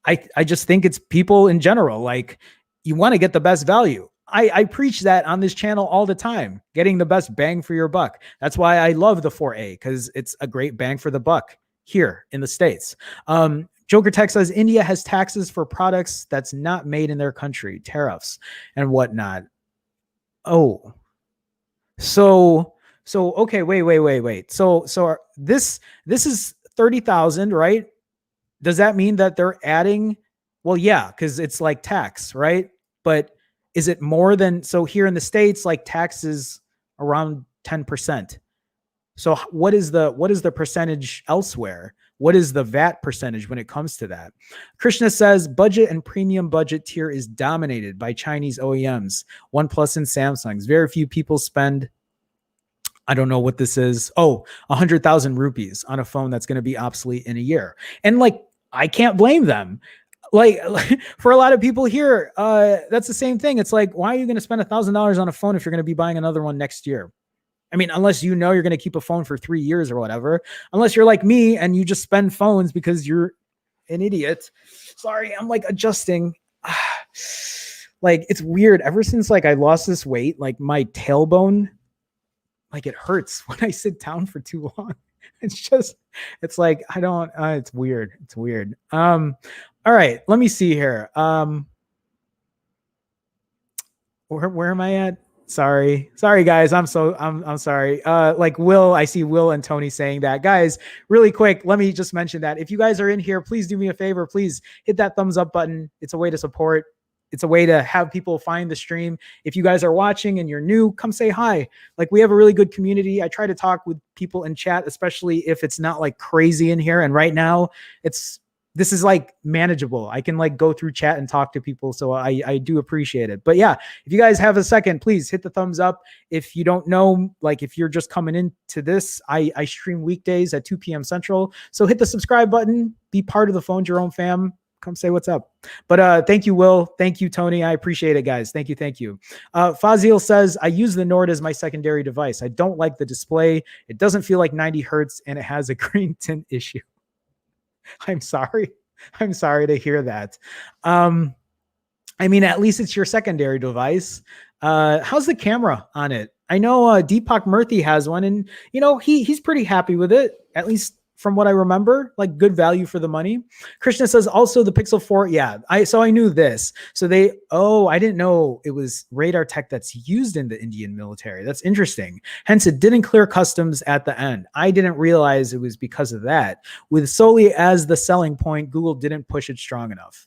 think it's people in general. Like, you want to get the best value. I preach that on this channel all the time, getting the best bang for your buck. That's why I love the 4A, because it's a great bang for the buck here in the States. Joker Tech says India has taxes for products that's not made in their country, tariffs and whatnot. Oh, so okay, wait. So this is 30,000, right? Does that mean that they're adding? Well, yeah, because it's like tax, right? But is it more than, so here in the States, like tax is around 10%. So what is the percentage elsewhere? What is the VAT percentage when it comes to that? Krishna says budget and premium budget tier is dominated by Chinese OEMs, OnePlus and Samsung's. Very few people spend, I don't know what this is. 100,000 rupees on a phone that's going to be obsolete in a year. And like, I can't blame them. Like for a lot of people here, that's the same thing. It's like, why are you going to spend $1,000 on a phone if you're going to be buying another one next year? I mean, unless you're going to keep a phone for 3 years or whatever, unless you're like me and you just spend phones because you're an idiot. Sorry, I'm like adjusting. Like, it's weird. Ever since like I lost this weight, like my tailbone like it hurts when I sit down for too long. It's like, I don't, it's weird. It's weird. All right, let me see here. Where am I at? Sorry guys. I'm sorry. Like Will, I see Will and Tony saying that. Guys, really quick, let me just mention that if you guys are in here, please do me a favor. Please hit that thumbs up button. It's a way to support. It's a way to have people find the stream. If you guys are watching and you're new, come say hi. Like, we have a really good community. I try to talk with people in chat, especially if it's not like crazy in here. And right now this is like manageable. I can like go through chat and talk to people. So I do appreciate it. But yeah, if you guys have a second, please hit the thumbs up. If you don't know, like if you're just coming into this, I stream weekdays at 2 p.m. Central. So hit the subscribe button, be part of the Phone Jerome fam. Come say what's up. But thank you, Will. Thank you, Tony. I appreciate it, guys. Thank you. Thank you. Fazil says, I use the Nord as my secondary device. I don't like the display. It doesn't feel like 90 hertz and it has a green tint issue. I'm sorry. I'm sorry to hear that. I mean, at least it's your secondary device. How's the camera on it? I know Deepak Murthy has one, and you know he's pretty happy with it, at least from what I remember. Like, good value for the money. Krishna says also the Pixel 4. Yeah, I knew this. So I didn't know it was radar tech that's used in the Indian military. That's interesting. Hence, it didn't clear customs at the end. I didn't realize it was because of that. With solely as the selling point, Google didn't push it strong enough.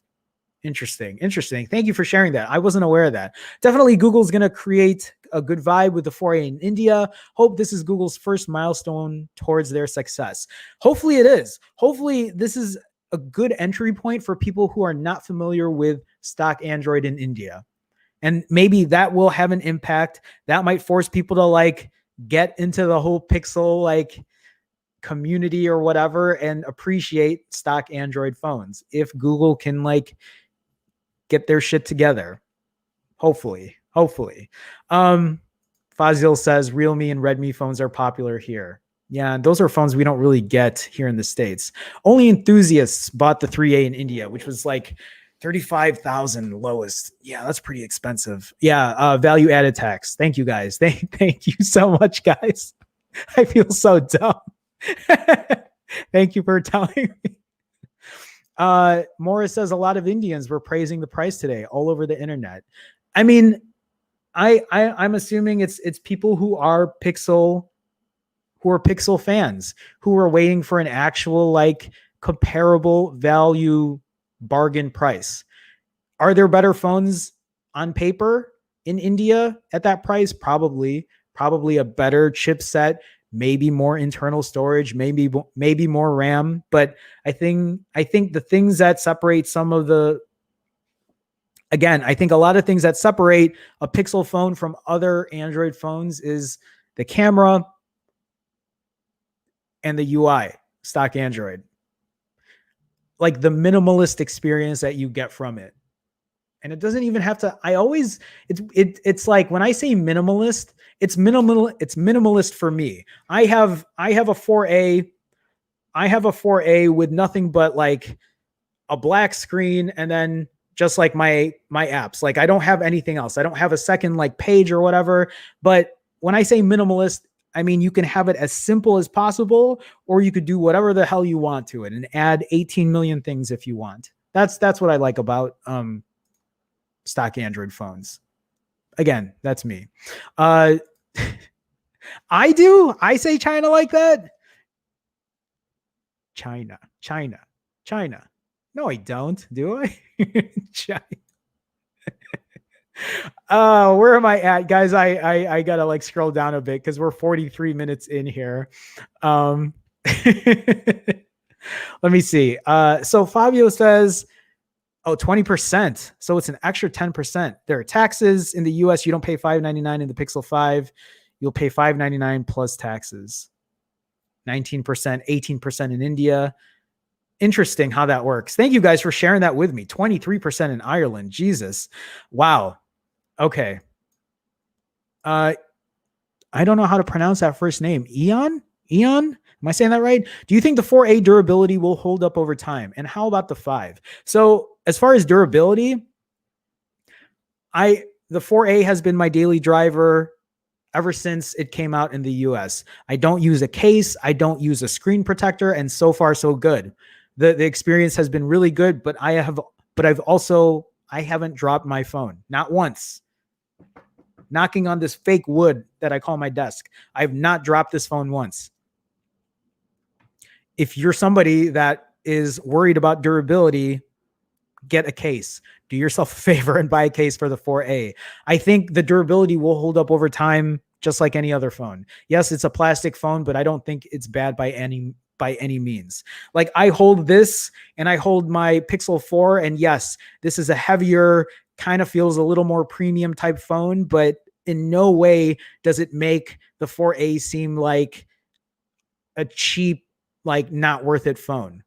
Interesting. Thank you for sharing that. I wasn't aware of that. Definitely Google's going to create a good vibe with the foray in India. Hope this is Google's first milestone towards their success. Hopefully it is. Hopefully this is a good entry point for people who are not familiar with stock Android in India. And maybe that will have an impact. That might force people to like get into the whole Pixel like community or whatever and appreciate stock Android phones. If Google can like get their shit together. Hopefully. Fazil says Realme and Redmi phones are popular here. Yeah, those are phones we don't really get here in the States. Only enthusiasts bought the 3A in India, which was like 35,000 lowest. Yeah, that's pretty expensive. Yeah, value added tax. Thank you guys. Thank you so much, guys. I feel so dumb. Thank you for telling me. Morris says a lot of Indians were praising the price today all over the internet. I mean, I'm assuming it's people who are Pixel fans who are waiting for an actual like comparable value bargain price. Are there better phones on paper in India at that price? Probably a better chipset, maybe more internal storage, maybe more RAM. But I think the things that separate I think a lot of things that separate a Pixel phone from other Android phones is the camera and the UI, stock Android. Like the minimalist experience that you get from it. And it doesn't even have to, it's like when I say minimalist, it's minimalist for me. I have a 4A with nothing but like a black screen and then just like my apps. Like I don't have anything else. I don't have a second like page or whatever. But when I say minimalist, I mean, you can have it as simple as possible, or you could do whatever the hell you want to it and add 18 million things if you want. That's what I like about stock Android phones. Again, that's me. I say China like that. China. No, I don't. Do I? China. Where am I at, guys? I gotta like scroll down a bit because we're 43 minutes in here. Let me see. So Fabio says, 20%. So it's an extra 10%. There are taxes in the US. You don't pay $599 in the Pixel 5. You'll pay $599 plus taxes. 19%, 18% in India. Interesting how that works. Thank you guys for sharing that with me. 23% in Ireland. Jesus. Wow. Okay. I don't know how to pronounce that first name. Eon? Am I saying that right? Do you think the 4A durability will hold up over time? And how about the 5? So as far as durability, the 4A has been my daily driver. ever since it came out in the US. I don't use a case. I don't use a screen protector. And so far, so good. The experience has been really good, but I haven't dropped my phone. Not once. Knocking on this fake wood that I call my desk. I've not dropped this phone once. If you're somebody that is worried about durability, get a case. Do yourself a favor and buy a case for the 4A. I think the durability will hold up over time, just like any other phone. Yes, it's a plastic phone, but I don't think it's bad by any means. Like, I hold this and I hold my Pixel 4, and yes, this is a heavier, kind of feels a little more premium type phone, but in no way does it make the 4A seem like a cheap, like not worth it phone.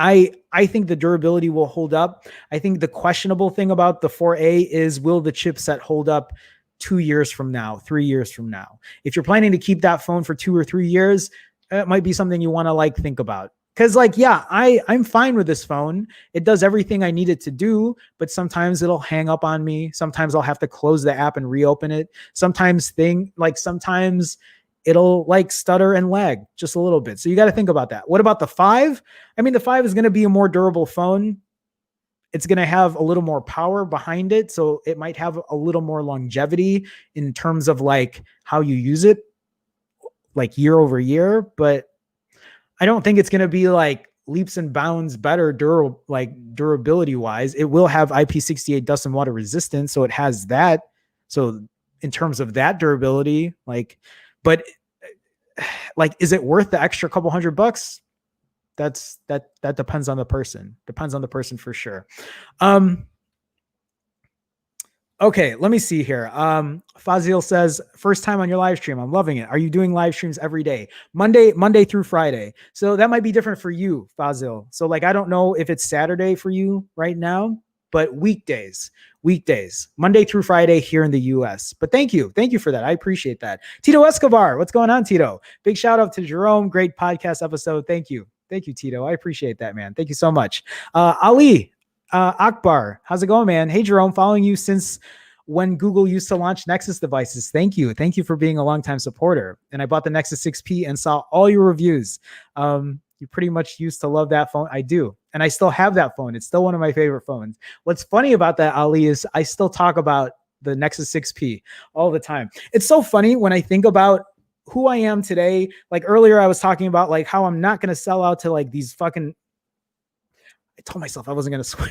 I think the durability will hold up. I think the questionable thing about the 4A is, will the chipset hold up 2 years from now, 3 years from now? If you're planning to keep that phone for 2 or 3 years, it might be something you want to like think about. Cause like, yeah, I'm fine with this phone. It does everything I need it to do, but sometimes it'll hang up on me. Sometimes I'll have to close the app and reopen it. Sometimes it'll like stutter and lag just a little bit. So you got to think about that. What about the 5? I mean, the 5 is going to be a more durable phone. It's going to have a little more power behind it. So it might have a little more longevity in terms of like how you use it, like year over year. But I don't think it's going to be like leaps and bounds better durability wise. It will have IP68 dust and water resistance. So it has that. So in terms of that durability, but like, is it worth the extra couple $100? That depends on the person. Depends on the person for sure. Okay, let me see here. Fazil says, first time on your live stream. I'm loving it. Are you doing live streams every day? Monday through Friday. So that might be different for you, Fazil. So like, I don't know if it's Saturday for you right now, but weekdays, Monday through Friday here in the US. But thank you for that. I appreciate that. Tito Escobar, what's going on, Tito? Big shout out to Jerome. Great podcast episode. Thank you, Tito. I appreciate that, man. Thank you so much. Ali Akbar, how's it going, man? Hey, Jerome, following you since when Google used to launch Nexus devices. Thank you for being a longtime supporter. And I bought the Nexus 6P and saw all your reviews. You pretty much used to love that phone. I do. And I still have that phone. It's still one of my favorite phones. What's funny about that, Ali, is I still talk about the Nexus 6P all the time. It's so funny when I think about who I am today. Like earlier, I was talking about like how I'm not going to sell out to like these fucking, I told myself I wasn't going to swear.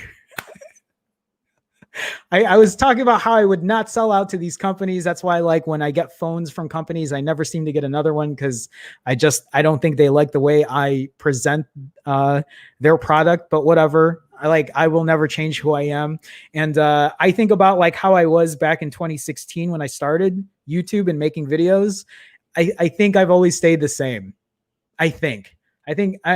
I was talking about how I would not sell out to these companies. That's why, like, when I get phones from companies, I never seem to get another one because I don't think they like the way I present their product. But whatever, I will never change who I am. And I think about like how I was back in 2016 when I started YouTube and making videos. I think I've always stayed the same. I think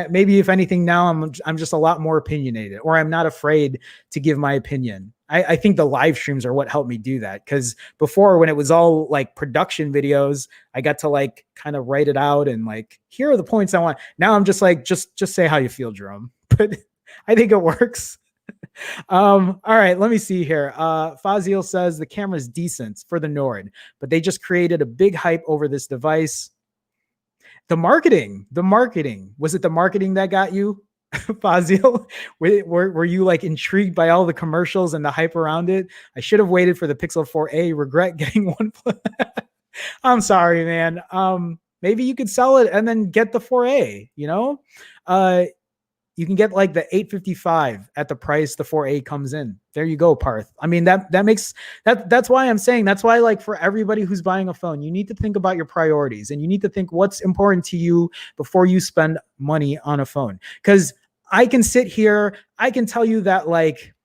maybe if anything now I'm just a lot more opinionated, or I'm not afraid to give my opinion. I think the live streams are what helped me do that. Cause before, when it was all like production videos, I got to like kind of write it out and like, here are the points I want. Now I'm just like, just say how you feel, Jerome. But I think it works. All right, let me see here. Fazil says the camera's decent for the Nord, but they just created a big hype over this device. The marketing, was it the marketing that got you, Fazil? Were you like intrigued by all the commercials and the hype around it? I should have waited for the Pixel 4a. Regret getting OnePlus. I'm sorry, man. Maybe you could sell it and then get the 4a, you know? You can get like the 855 at the price the 4a comes in. There you go, Parth. I mean, that's why I'm saying, that's why, like, for everybody who's buying a phone, you need to think about your priorities and you need to think what's important to you before you spend money on a phone. Because I can sit here, I can tell you that, like,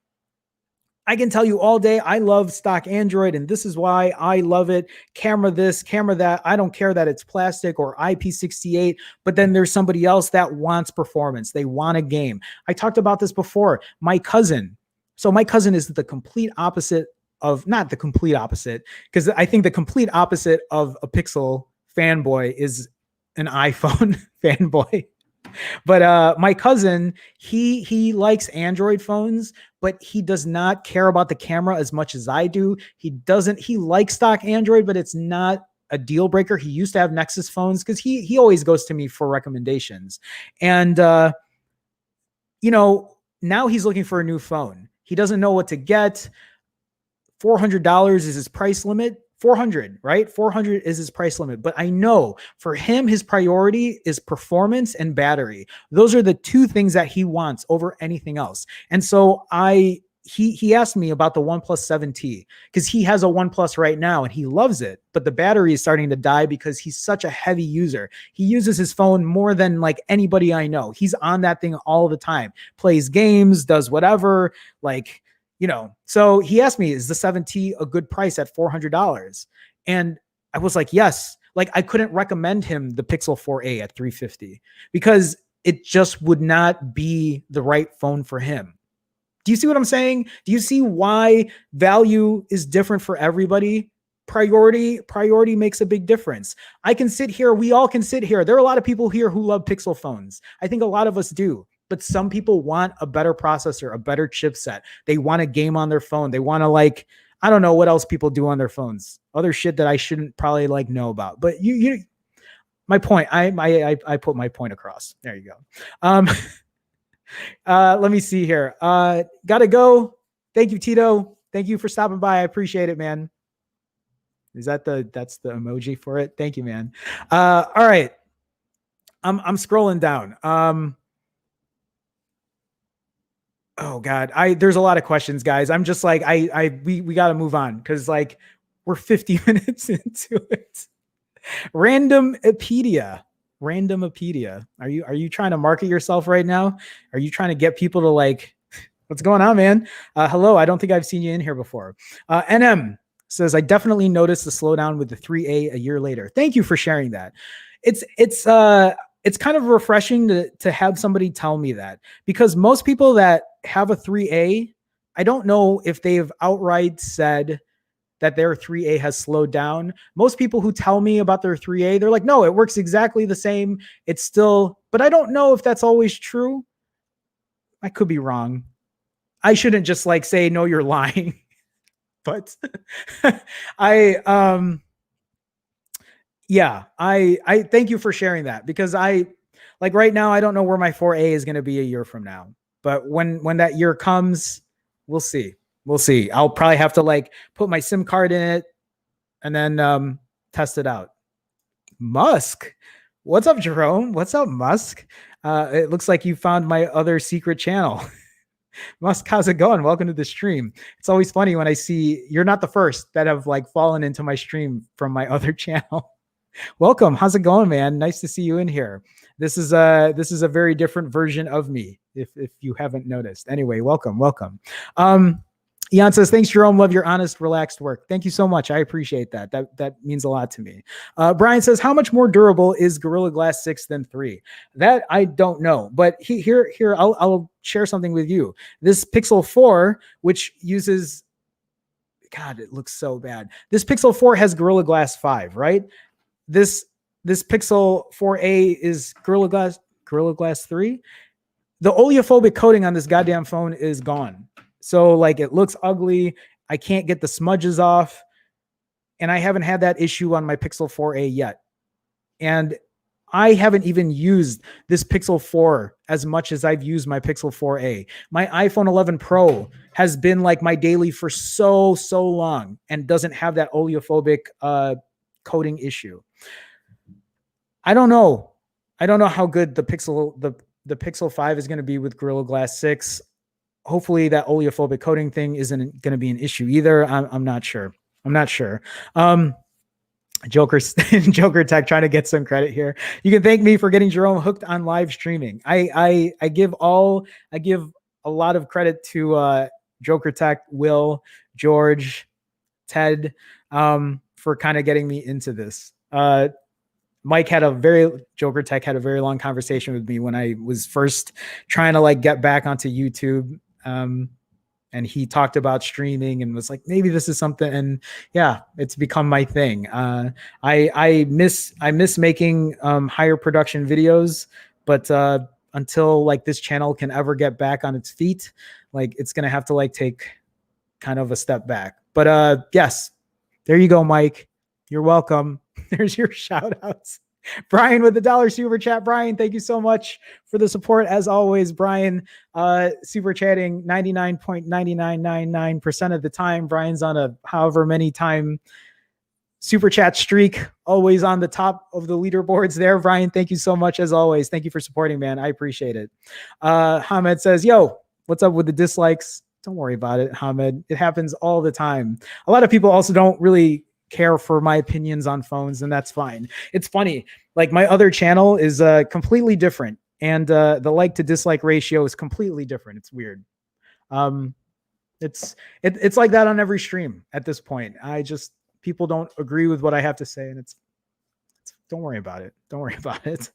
I can tell you all day, I love stock Android and this is why I love it. Camera this, camera that. I don't care that it's plastic or IP68, but then there's somebody else that wants performance. They want a game. I talked about this before. My cousin. So my cousin is the complete opposite of, not the complete opposite, because I think the complete opposite of a Pixel fanboy is an iPhone fanboy. But my cousin, he likes Android phones, but he does not care about the camera as much as I do. He likes stock Android, but it's not a deal breaker. He used to have Nexus phones because he always goes to me for recommendations. And, now he's looking for a new phone. He doesn't know what to get. $400 is his price limit. 400, right? 400 is his price limit. But I know for him, his priority is performance and battery. Those are the two things that he wants over anything else. And so he asked me about the OnePlus 7T because he has a OnePlus right now and he loves it, but the battery is starting to die because he's such a heavy user. He uses his phone more than like anybody I know. He's on that thing all the time, plays games, does whatever, so he asked me, is the 7T a good price at $400? And I was like, yes. Like I couldn't recommend him the Pixel 4a at $350 because it just would not be the right phone for him. Do you see what I'm saying? Do you see why value is different for everybody? Priority makes a big difference. I can sit here. We all can sit here. There are a lot of people here who love Pixel phones. I think a lot of us do. But some people want a better processor, a better chipset. They want a game on their phone. They want to I don't know what else people do on their phones. Other shit that I shouldn't probably know about. But my point, I put my point across. There you go. Let me see here. Gotta go. Thank you, Tito. Thank you for stopping by. I appreciate it, man. That's the emoji for it? Thank you, man. All right. I'm scrolling down. Oh God, there's a lot of questions, guys. I'm just like, we got to move on because we're 50 minutes into it. Randomopedia. Are you trying to market yourself right now? Are you trying to get people to what's going on, man? Hello. I don't think I've seen you in here before. NM says, I definitely noticed the slowdown with the 3A a year later. Thank you for sharing that. It's kind of refreshing to have somebody tell me that because most people that have a 3A, I don't know if they've outright said that their 3A has slowed down. Most people who tell me about their 3A, they're like, no, it works exactly the same. It's still, but I don't know if that's always true. I could be wrong. I shouldn't just say, no, you're lying. But I thank you for sharing that because right now, I don't know where my 4A is going to be a year from now. But when that year comes, we'll see. I'll probably have to put my SIM card in it and then test it out. Musk. What's up, Jerome? What's up, Musk? It looks like you found my other secret channel. Musk, how's it going? Welcome to the stream. It's always funny when I see you're not the first that have fallen into my stream from my other channel. Welcome. How's it going, man? Nice to see you in here. This is a very different version of me, if you haven't noticed. Anyway, welcome. Ian says, thanks, Jerome. Love your honest, relaxed work. Thank you so much. I appreciate that. That means a lot to me. Brian says, how much more durable is Gorilla Glass 6 than 3? That I don't know. But here, I'll share something with you. This Pixel 4, which uses, God, it looks so bad. This Pixel 4 has Gorilla Glass 5, right? This Pixel 4a is Gorilla Glass 3. The oleophobic coating on this goddamn phone is gone. So it looks ugly. I can't get the smudges off. And I haven't had that issue on my Pixel 4a yet. And I haven't even used this Pixel 4 as much as I've used my Pixel 4a. My iPhone 11 Pro has been my daily for so long and doesn't have that oleophobic coating issue. I don't know how good the Pixel 5 is going to be with Gorilla Glass 6. Hopefully that oleophobic coating thing isn't going to be an issue either. I'm not sure. Joker Tech trying to get some credit here. You can thank me for getting Jerome hooked on live streaming. I give a lot of credit to Joker Tech, Will, George, Ted, for kind of getting me into this. Joker Tech had a very long conversation with me when I was first trying to get back onto YouTube. And he talked about streaming and was like, maybe this is something. And yeah, it's become my thing. I miss making higher production videos, but until this channel can ever get back on its feet, it's going to have to take kind of a step back. But yes, there you go, Mike. You're welcome. There's your shout outs. Brian with the $1 super chat. Brian, thank you so much for the support. As always, Brian, super chatting 99.9999% of the time. Brian's on a however many time super chat streak, always on the top of the leaderboards there. Brian, thank you so much as always. Thank you for supporting, man. I appreciate it. Hamed says, yo, what's up with the dislikes? Don't worry about it, Hamed. It happens all the time. A lot of people also don't really care for my opinions on phones, and that's fine. It's funny. Like my other channel is completely different, and the like to dislike ratio is completely different. It's weird. It's like that on every stream at this point. People don't agree with what I have to say, and it's don't worry about it. Don't worry about it.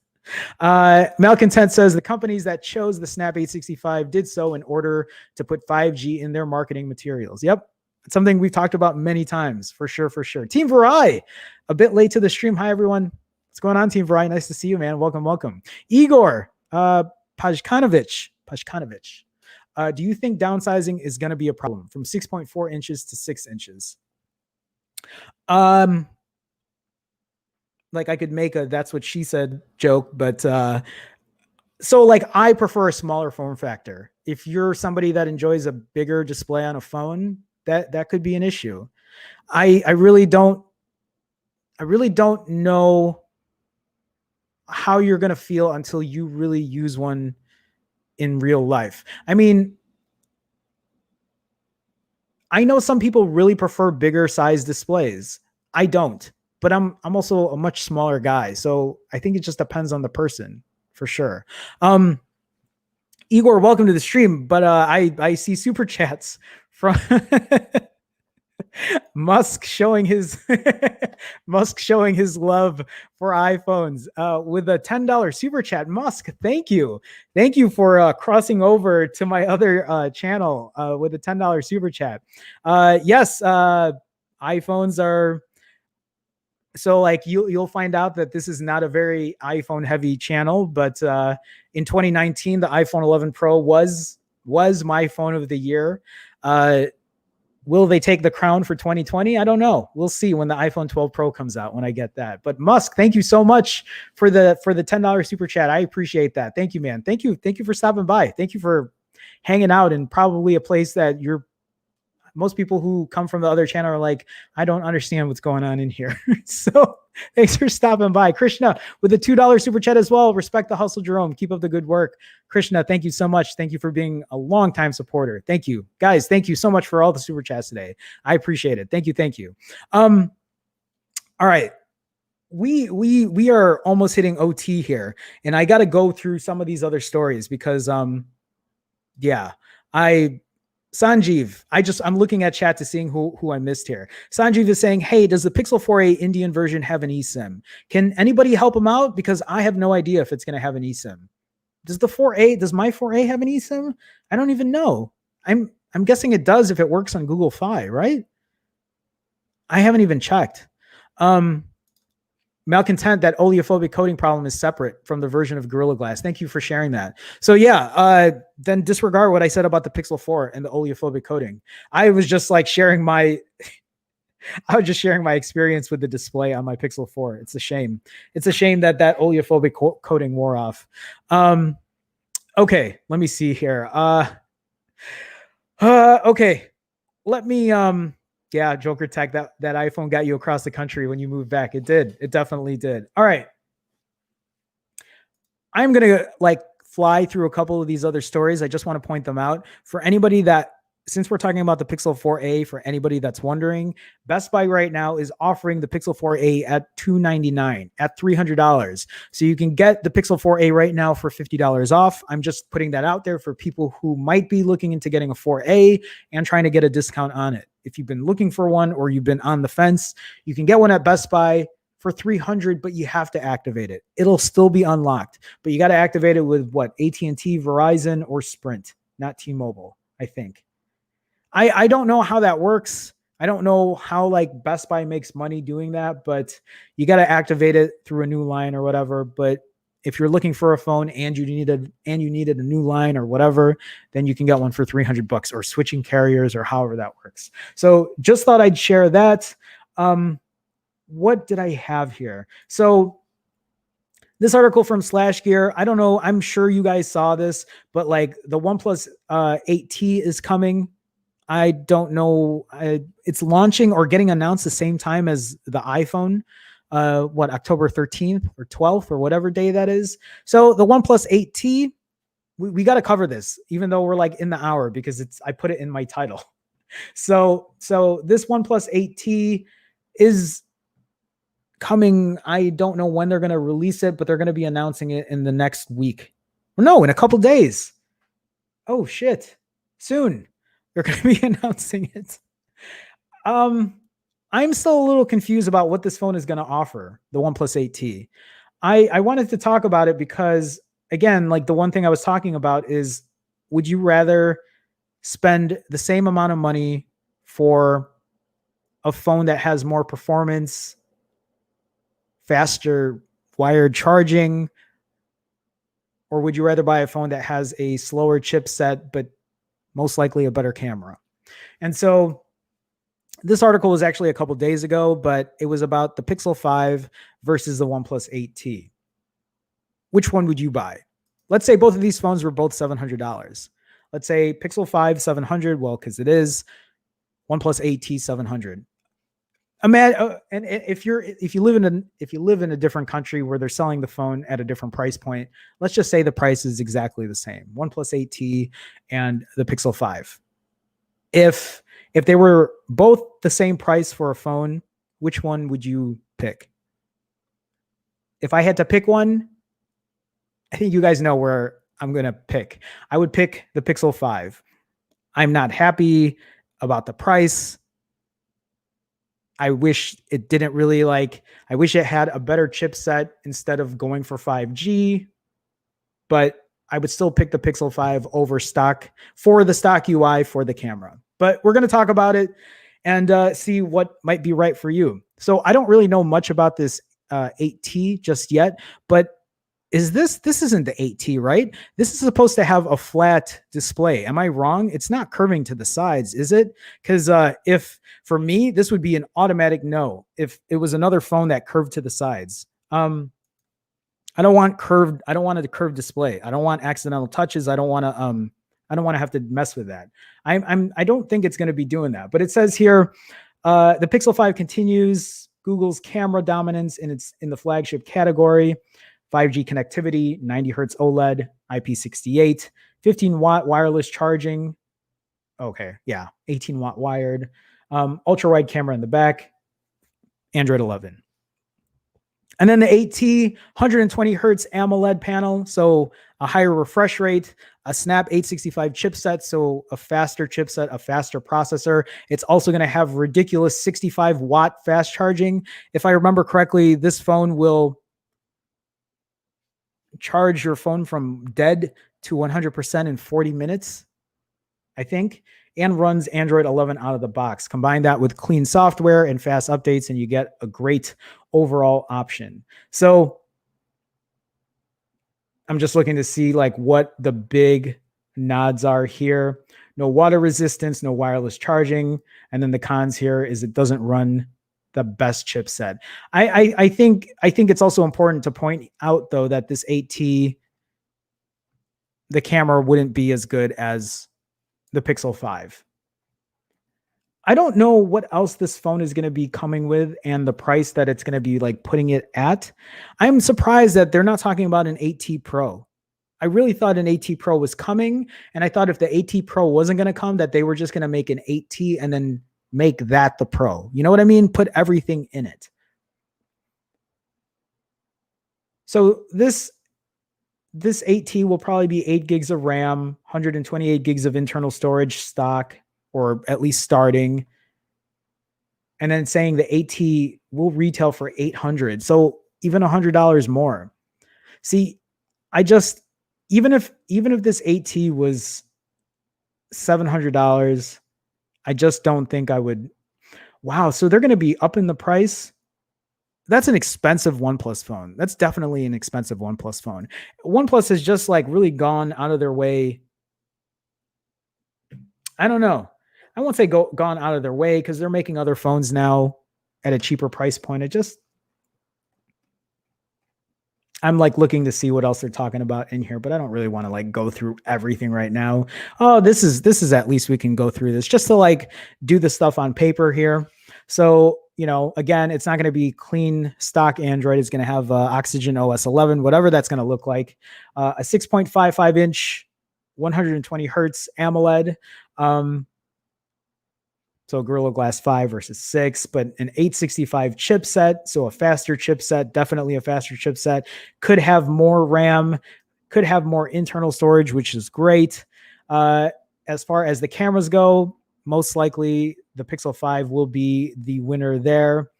Malcontent says the companies that chose the Snap 865 did so in order to put 5G in their marketing materials. Yep. It's something we've talked about many times, for sure, for sure. Team Varai, a bit late to the stream. Hi, everyone. What's going on, Team Varai? Nice to see you, man. Welcome, welcome. Igor Pajkanovic. Do you think downsizing is going to be a problem from 6.4 inches to 6 inches? Like I could make a "that's what she said" joke, but so like I prefer a smaller form factor. If you're somebody that enjoys a bigger display on a phone, that could be an issue. I really don't know how you're going to feel until you really use one in real life. I mean, I know some people really prefer bigger size displays. I don't, but I'm also a much smaller guy. So I think it just depends on the person for sure. Igor, welcome to the stream, but I see super chats from Musk showing his love for iPhones with a $10 super chat. Musk, thank you for crossing over to my other channel with a $10 super chat. Yes, iPhones are. So like you'll find out that this is not a very iPhone heavy channel, but in 2019 the iPhone 11 Pro was my phone of the year. Will they take the crown for 2020? I don't know. We'll see when the iPhone 12 Pro comes out, when I get that. But Musk, thank you so much for the $10 super chat. I appreciate that. Thank you, man. Thank you for stopping by. Thank you for hanging out in probably a place that most people who come from the other channel are like, I don't understand what's going on in here. So thanks for stopping by. Krishna with a $2 super chat as well. Respect the hustle, Jerome. Keep up the good work. Krishna, thank you so much. Thank you for being a longtime supporter. Thank you. Guys, thank you so much for all the super chats today. I appreciate it. Thank you. All right. We are almost hitting OT here, and I got to go through some of these other stories because Sanjeev, I'm looking at chat to seeing who I missed here. Sanjeev is saying, hey, does the Pixel 4a Indian version have an eSIM? Can anybody help him out? Because I have no idea if it's going to have an eSIM. Does my 4a have an eSIM? I don't even know. I'm guessing it does if it works on Google Fi, right? I haven't even checked. Malcontent, that oleophobic coating problem is separate from the version of Gorilla Glass. Thank you for sharing that. So yeah, then disregard what I said about the Pixel 4 and the oleophobic coating. I was just like sharing my experience with the display on my Pixel 4. It's a shame. It's a shame that oleophobic coating wore off. Okay, let me see here. Okay, let me yeah, Joker Tech, that iPhone got you across the country when you moved back. It did. It definitely did. All right. I'm going to fly through a couple of these other stories. I just want to point them out for anybody that, since we're talking about the Pixel 4a, for anybody that's wondering, Best Buy right now is offering the Pixel 4a at $299, at $300. So you can get the Pixel 4a right now for $50 off. I'm just putting that out there for people who might be looking into getting a 4a and trying to get a discount on it. If you've been looking for one or you've been on the fence, you can get one at Best Buy for $300, but you have to activate it. It'll still be unlocked, but you got to activate it with what? AT&T, Verizon, or Sprint, not T-Mobile, I think. I don't know how that works. I don't know how Best Buy makes money doing that, but you got to activate it through a new line or whatever. But if you're looking for a phone and you needed a new line or whatever, then you can get one for $300 or switching carriers or however that works. So just thought I'd share that. what did I have here? So this article from Slash Gear, I don't know, I'm sure you guys saw this, but like the OnePlus 8T is coming. I don't know. It's launching or getting announced the same time as the iPhone. October 13th or 12th or whatever day that is. So the OnePlus 8T, we got to cover this, even though we're like in the hour, because I put it in my title. So this OnePlus 8T is coming. I don't know when they're going to release it, but they're going to be announcing it in the next week. Or no, in a couple days. Oh shit. Soon. They're going to be announcing it. I'm still a little confused about what this phone is going to offer, the OnePlus 8T. I wanted to talk about it because, again, like the one thing I was talking about is, would you rather spend the same amount of money for a phone that has more performance, faster wired charging, or would you rather buy a phone that has a slower chipset, but most likely a better camera? And so this article was actually a couple days ago, but it was about the Pixel 5 versus the OnePlus 8T. Which one would you buy? Let's say both of these phones were both $700. Let's say Pixel 5 $700, well, because it is. OnePlus 8T $700. And if you live in a different country where they're selling the phone at a different price point, let's just say the price is exactly the same. OnePlus 8T and the Pixel 5. If they were both the same price for a phone, which one would you pick? If I had to pick one, I think you guys know where I'm going to pick. I would pick the Pixel 5. I'm not happy about the price. I wish it didn't really I wish it had a better chipset instead of going for 5G, but I would still pick the Pixel 5 over stock for the stock UI for the camera. But we're going to talk about it and see what might be right for you. So I don't really know much about this 8T just yet, but this isn't the 8T, right? This is supposed to have a flat display. Am I wrong? It's not curving to the sides, is it? Because if for me, this would be an automatic no if it was another phone that curved to the sides. I don't want a curved display. I don't want accidental touches. I don't want to have to mess with that. I don't think it's going to be doing that. But it says here, the Pixel 5 continues Google's camera dominance in the flagship category. 5G connectivity, 90 hertz OLED, IP68, 15 watt wireless charging. Okay, yeah, 18 watt wired, ultra wide camera in the back, Android 11. And then the 8T, 120 hertz AMOLED panel, so a higher refresh rate, a Snap 865 chipset, so a faster chipset, a faster processor. It's also going to have ridiculous 65 watt fast charging. If I remember correctly, this phone will charge your phone from dead to 100% in 40 minutes, I think, and runs Android 11 out of the box. Combine that with clean software and fast updates, and you get a great overall option. So I'm just looking to see what the big nods are here. No water resistance, no wireless charging. And then the cons here is it doesn't run the best chipset. I think it's also important to point out, though, that this 8T, the camera wouldn't be as good as the Pixel 5. I don't know what else this phone is going to be coming with and the price that it's going to be putting it at. I'm surprised that they're not talking about an 8T Pro. I really thought an 8T Pro was coming, and I thought if the 8T Pro wasn't going to come, that they were just going to make an 8T and then make that the Pro. You know what I mean? Put everything in it. So this 8T will probably be 8 gigs of RAM, 128 gigs of internal storage stock, or at least starting. And then saying the 8T will retail for $800. So even $100 more. See, even if this 8T was $700, I just don't think I would. Wow. So they're going to be up in the price. That's an expensive OnePlus phone. That's definitely an expensive OnePlus phone. OnePlus has just really gone out of their way. I don't know. I won't say gone out of their way, because they're making other phones now at a cheaper price point. I'm like looking to see what else they're talking about in here, but I don't really want to like go through everything right now. Oh, this is at least we can go through this just to like do the stuff on paper here. So, again, it's not going to be clean stock Android. It's going to have Oxygen OS 11, whatever that's going to look like. A 6.55 inch, 120 hertz AMOLED. So Gorilla Glass 5 versus 6, but an 865 chipset. So a faster chipset, definitely a faster chipset. Could have more RAM, could have more internal storage, which is great. As far as the cameras go, most likely the Pixel 5 will be the winner there.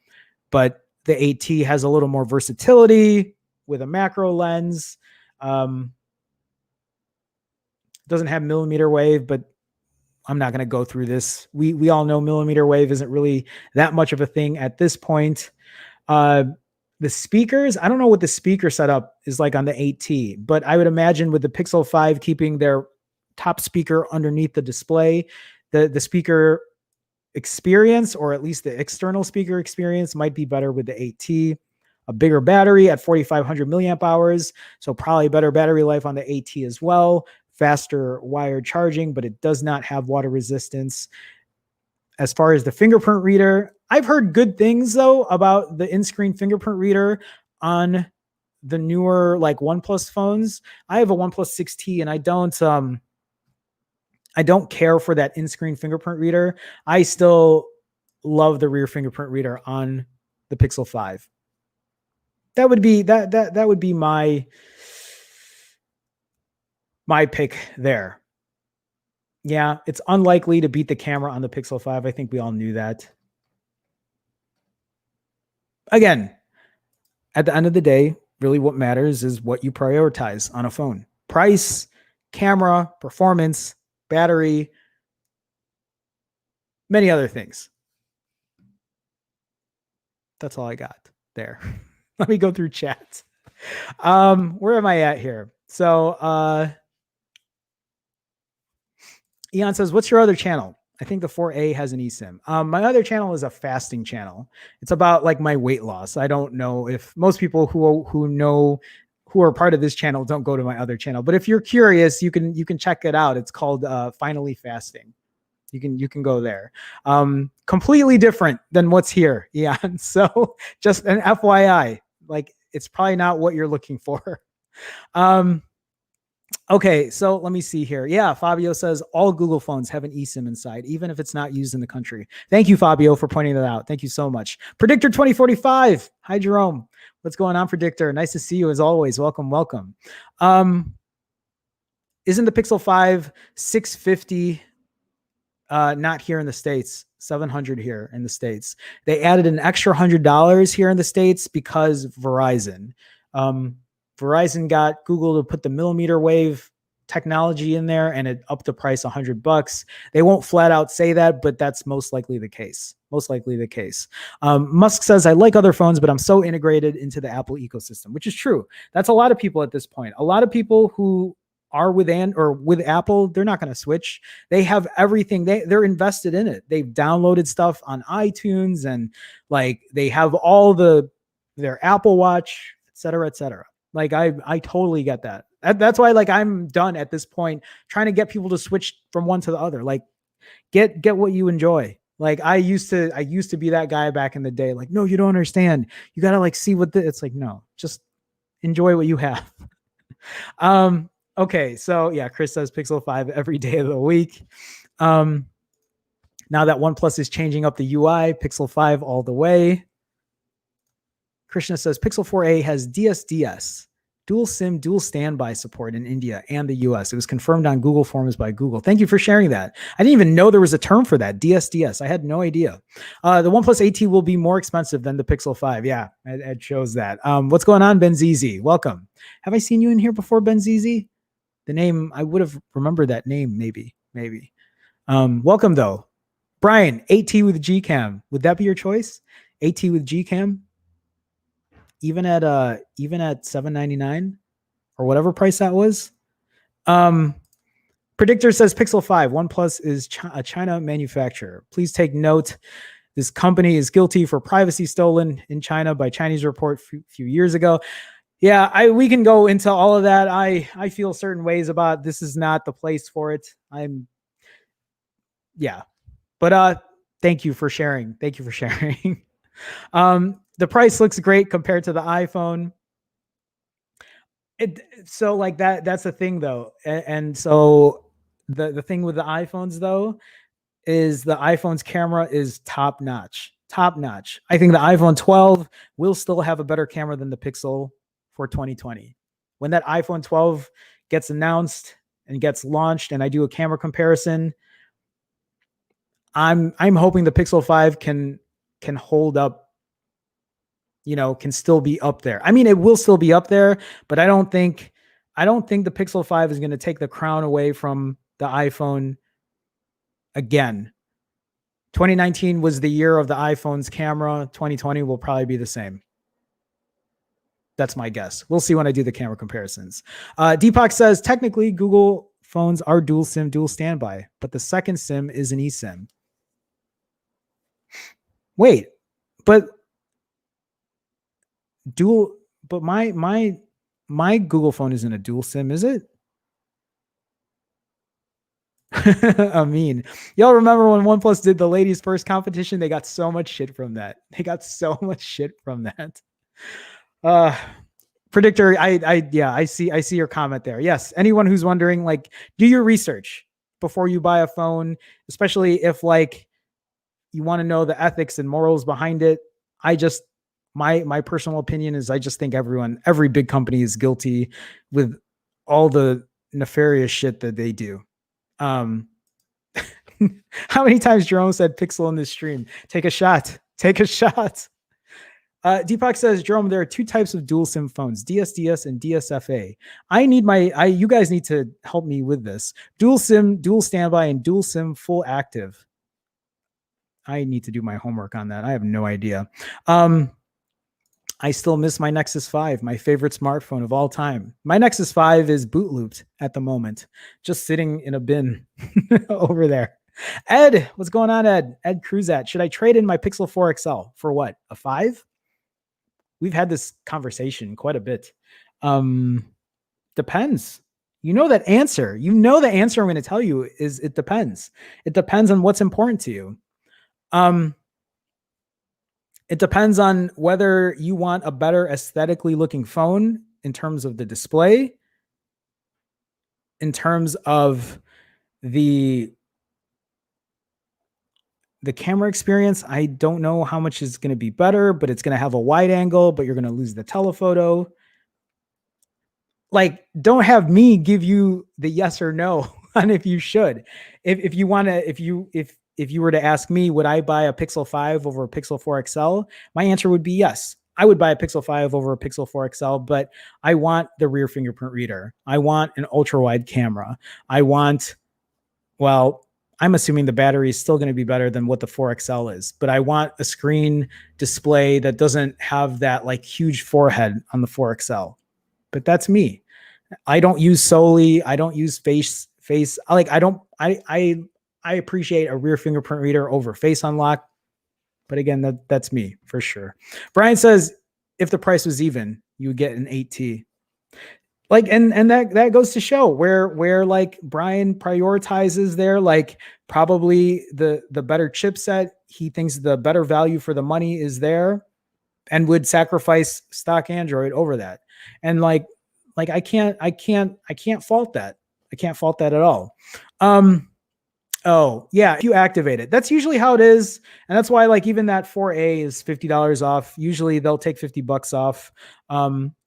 But the 8T has a little more versatility with a macro lens. Doesn't have millimeter wave, but I'm not going to go through this. We all know millimeter wave isn't really that much of a thing at this point. The speakers, I don't know what the speaker setup is like on the 8T, but I would imagine with the Pixel 5 keeping their top speaker underneath the display, the speaker experience, or at least the external speaker experience, might be better with the 8T. A bigger battery at 4,500 milliamp hours, so probably better battery life on the 8T as well. Faster wired charging, but it does not have water resistance. As far as the fingerprint reader, I've heard good things though about the in-screen fingerprint reader on the newer like OnePlus phones. I have a OnePlus 6T and I don't care for that in-screen fingerprint reader. I still love the rear fingerprint reader on the Pixel 5. That would be my pick there. Yeah, it's unlikely to beat the camera on the Pixel 5. I think we all knew that. Again, at the end of the day, really what matters is what you prioritize on a phone. Price, camera, performance, battery, many other things. That's all I got there. Let me go through chat. Where am I at here? So, Eon says, what's your other channel? I think the 4A has an eSIM. My other channel is a fasting channel. It's about like my weight loss. I don't know if most people who are part of this channel don't go to my other channel, but if you're curious, you can check it out. It's called Finally Fasting. You can go there. Completely different than what's here. Yeah. So just an FYI, like it's probably not what you're looking for. Okay, so let me see here. Yeah, Fabio says all Google phones have an eSIM inside, even if it's not used in the country. Thank you, Fabio, for pointing that out. Thank you so much. Predictor 2045. Hi, Jerome. What's going on, Predictor? Nice to see you as always. Welcome, welcome. Isn't the Pixel 5 650 not here in the States? 700 here in the States. They added an extra $100 here in the States because Verizon. Verizon got Google to put the millimeter wave technology in there and it upped the price $100. They won't flat out say that, but that's most likely the case. Most likely the case. Musk says, I like other phones, but I'm so integrated into the Apple ecosystem, which is true. That's a lot of people at this point. A lot of people who are with Apple, they're not going to switch. They have everything. They're invested in it. They've downloaded stuff on iTunes and like they have all their Apple Watch, et cetera, et cetera. Like I totally get that. That's why like I'm done at this point trying to get people to switch from one to the other. Like get what you enjoy. Like I used to be that guy back in the day. Like, no, you don't understand. You got to like see it's like, no, just enjoy what you have. Okay. So yeah, Chris says Pixel 5 every day of the week. Now that OnePlus is changing up the UI, Pixel 5 all the way. Krishna says Pixel 4a has DSDS, dual SIM, dual standby support in India and the US. It was confirmed on Google Forms by Google. Thank you for sharing that. I didn't even know there was a term for that, DSDS. I had no idea. The OnePlus 8T will be more expensive than the Pixel 5. Yeah, it shows that. What's going on, Benzizi? Welcome. Have I seen you in here before, Benzizi? The name, I would have remembered that name, maybe. Welcome, though. Brian, 8T with Gcam. Would that be your choice? 8T with Gcam? Even at $799 or whatever price that was. Predictor says Pixel 5. OnePlus is a China manufacturer. Please take note. This company is guilty for privacy stolen in China by Chinese report a few years ago. Yeah, we can go into all of that. I feel certain ways about this is not the place for it. But thank you for sharing. Thank you for sharing. The price looks great compared to the iPhone. So like that's the thing though. And so the thing with the iPhones though is the iPhone's camera is top notch. Top notch. I think the iPhone 12 will still have a better camera than the Pixel for 2020. When that iPhone 12 gets announced and gets launched and I do a camera comparison, I'm hoping the Pixel 5 can hold up, can still be up there. I mean, it will still be up there, but I don't think the Pixel 5 is going to take the crown away from the iPhone again. 2019 was the year of the iPhone's camera. 2020 will probably be the same. That's my guess. We'll see when I do the camera comparisons. Deepak says, technically, Google phones are dual SIM, dual standby, but the second SIM is an eSIM. Wait, but my Google phone isn't a dual SIM, is it? I mean, y'all remember when OnePlus did the ladies first competition? They got so much shit from that. Predictor, I see your comment there. Yes, anyone who's wondering, like, do your research before you buy a phone, especially if like you want to know the ethics and morals behind it. My personal opinion is I just think every big company is guilty with all the nefarious shit that they do. How many times Jerome said Pixel in this stream? Take a shot. Deepak says, Jerome, there are two types of dual SIM phones, DSDS and DSFA. You guys need to help me with this. Dual SIM, dual standby, and dual SIM full active. I need to do my homework on that. I have no idea. I still miss my Nexus 5, my favorite smartphone of all time. My Nexus 5 is boot looped at the moment, just sitting in a bin over there. Ed, what's going on, Ed? Ed Cruzat, should I trade in my Pixel 4 XL for what? A 5? We've had this conversation quite a bit. Depends. You know the answer I'm going to tell you is it depends. It depends on what's important to you. It depends on whether you want a better aesthetically looking phone in terms of the display, in terms of the camera experience. I don't know how much is going to be better, but it's going to have a wide angle, but you're going to lose the telephoto. Like, don't have me give you the yes or no on if you should. If you were to ask me, would I buy a Pixel 5 over a Pixel 4 XL? My answer would be yes. I would buy a Pixel 5 over a Pixel 4 XL, but I want the rear fingerprint reader. I want an ultra wide camera. I'm assuming the battery is still going to be better than what the 4 XL is, but I want a screen display that doesn't have that like huge forehead on the 4 XL. But that's me. I don't use face. I appreciate a rear fingerprint reader over face unlock. But again, that's me for sure. Brian says, if the price was even, you would get an 8T. Like, and that goes to show where like Brian prioritizes there, like probably the better chipset. He thinks the better value for the money is there and would sacrifice stock Android over that. And like I can't fault that. I can't fault that at all. Oh yeah, if you activate it, that's usually how it is. And that's why like even that 4A is $50 off. Usually they'll take $50 off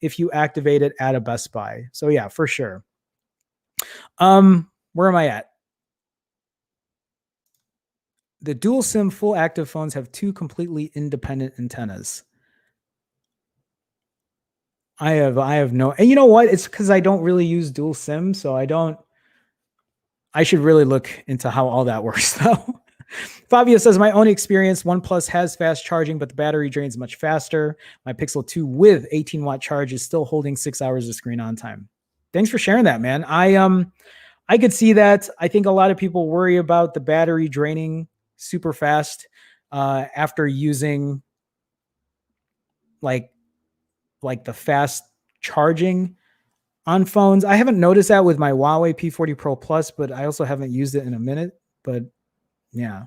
if you activate it at a Best Buy. So yeah, for sure. Where am I at? The dual SIM full active phones have two completely independent antennas. I have no, and you know what? It's because I don't really use dual SIM, so I should really look into how all that works though. Fabio says, my own experience, OnePlus has fast charging, but the battery drains much faster. My Pixel 2 with 18-watt charge is still holding 6 hours of screen on time. Thanks for sharing that, man. I could see that. I think a lot of people worry about the battery draining super fast. after using like the fast charging on phones. I haven't noticed that with my Huawei P40 Pro Plus, but I also haven't used it in a minute. But yeah.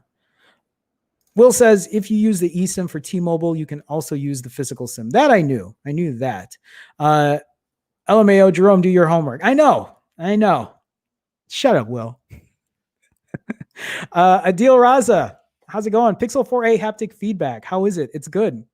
Will says if you use the eSIM for T-Mobile, you can also use the physical SIM. That I knew. I knew that. LMAO, Jerome, do your homework. I know. Shut up, Will. Adil Raza, how's it going? Pixel 4a haptic feedback. How is it? It's good.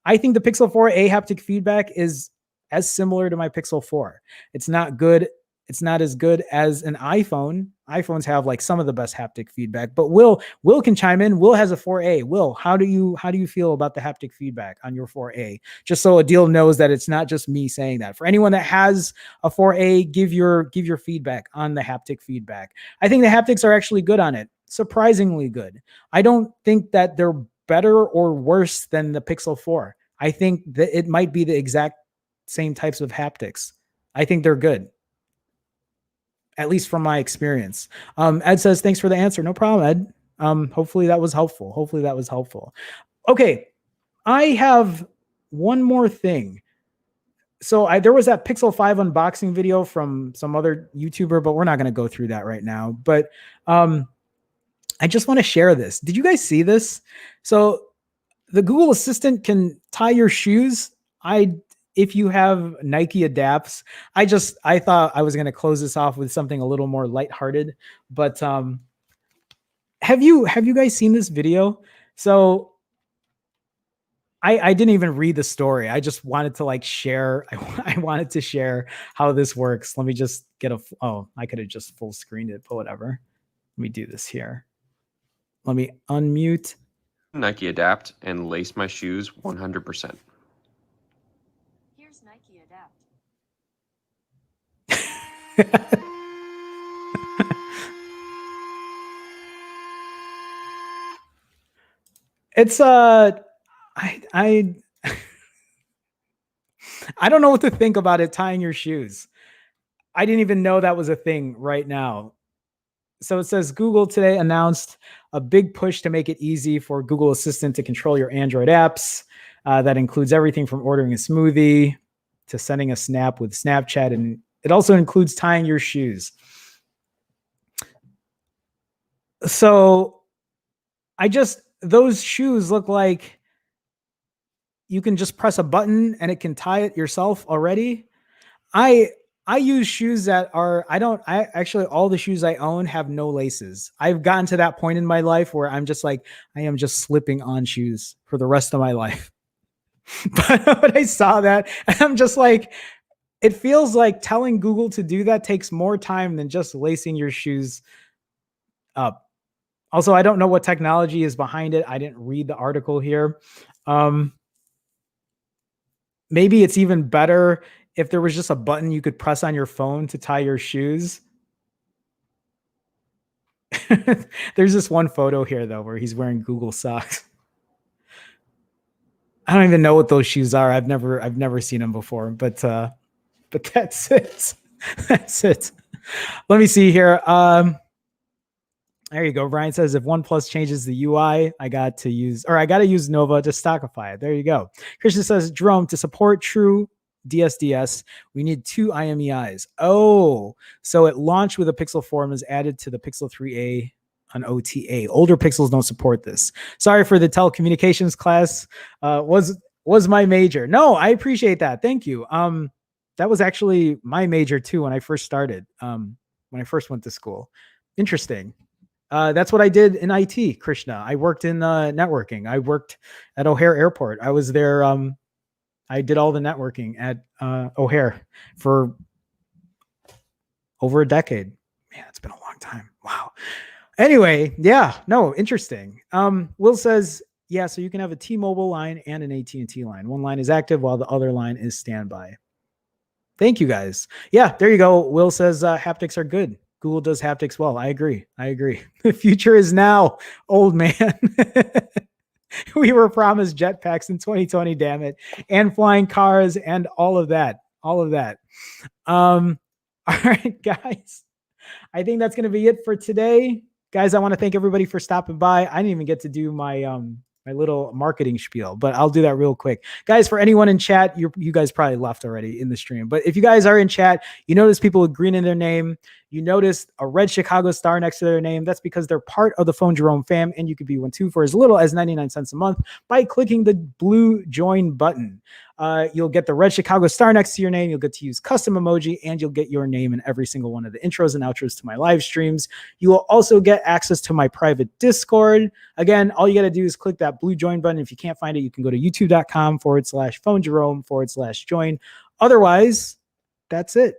I think the Pixel 4a haptic feedback is as similar to my Pixel 4. It's not good. It's not as good as an iPhone. iPhones have like some of the best haptic feedback, but Will can chime in. Will has a 4a. Will, how do you feel about the haptic feedback on your 4a? Just so Adil knows that it's not just me saying that. For anyone that has a 4a, give your feedback on the haptic feedback. I think the haptics are actually good on it. Surprisingly good. I don't think that they're better or worse than the Pixel 4. I think that it might be the exact same types of haptics. I think they're good, at least from my experience. Ed says, thanks for the answer. No problem, Ed. Hopefully that was helpful. Okay, I have one more thing. So there was that Pixel 5 unboxing video from some other YouTuber, but we're not going to go through that right now. But I just want to share this. Did you guys see this? So the Google Assistant can tie your shoes. If you have Nike Adapts, I thought I was going to close this off with something a little more lighthearted, but have you guys seen this video? So I didn't even read the story. I just wanted to like share. I wanted to share how this works. Let me just get I could have just full screened it, but whatever. Let me do this here. Let me unmute. Nike Adapt and lace my shoes 100%. Here's Nike Adapt. It's I don't know what to think about it tying your shoes. I didn't even know that was a thing right now. So it says Google today announced a big push to make it easy for Google Assistant to control your Android apps. That includes everything from ordering a smoothie to sending a snap with Snapchat. And it also includes tying your shoes. So those shoes look like you can just press a button and it can tie it yourself already. I use shoes that are, actually all the shoes I own have no laces. I've gotten to that point in my life where I'm just like, I am just slipping on shoes for the rest of my life. But when I saw that, I'm just like, it feels like telling Google to do that takes more time than just lacing your shoes up. Also, I don't know what technology is behind it. I didn't read the article here. Maybe it's even better if there was just a button you could press on your phone to tie your shoes. There's this one photo here though, where he's wearing Google socks. I don't even know what those shoes are. I've never seen them before, but that's it. That's it. Let me see here. There you go. Brian says if OnePlus changes the UI, I got to use Nova to stockify it. There you go. Christian says, Jerome, to support true DSDS, we need 2 IMEIs. Oh, so it launched with a Pixel 4 and was added to the Pixel 3a on OTA. Older Pixels don't support this. Sorry for the telecommunications class. Was my major. No, I appreciate that. Thank you. That was actually my major too when I first started. When I first went to school. Interesting. That's what I did in IT, Krishna. I worked in networking. I worked at O'Hare Airport. I was there. I did all the networking at O'Hare for over a decade. Man, it's been a long time. Wow. Anyway, yeah, no, interesting. Will says, yeah, so you can have a T-Mobile line and an AT&T line. One line is active while the other line is standby. Thank you, guys. Yeah, there you go. Will says haptics are good. Google does haptics well. I agree. The future is now, old man. We were promised jetpacks in 2020, damn it. And flying cars and all of that. All right, guys. I think that's going to be it for today. Guys, I want to thank everybody for stopping by. I didn't even get to do my little marketing spiel, but I'll do that real quick. Guys, for anyone in chat, you guys probably left already in the stream, but if you guys are in chat, you notice people with green in their name, you notice a red Chicago star next to their name. That's because they're part of the Phone Jerome fam, and you could be one too for as little as 99 cents a month by clicking the blue join button. You'll get the red Chicago star next to your name. You'll get to use custom emoji, and you'll get your name in every single one of the intros and outros to my live streams. You will also get access to my private Discord. Again, all you got to do is click that blue join button. If you can't find it, you can go to youtube.com/Phone Jerome/join. Otherwise, that's it.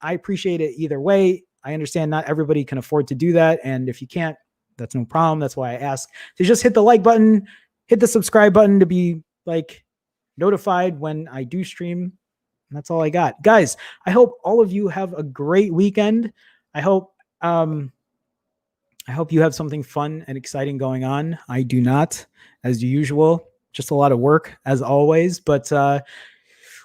I appreciate it either way. I understand not everybody can afford to do that. And if you can't, that's no problem. That's why I ask to just hit the like button, hit the subscribe button to be like notified when I do stream. And that's all I got. Guys, I hope all of you have a great weekend. I hope you have something fun and exciting going on. I do not, as usual, just a lot of work as always, but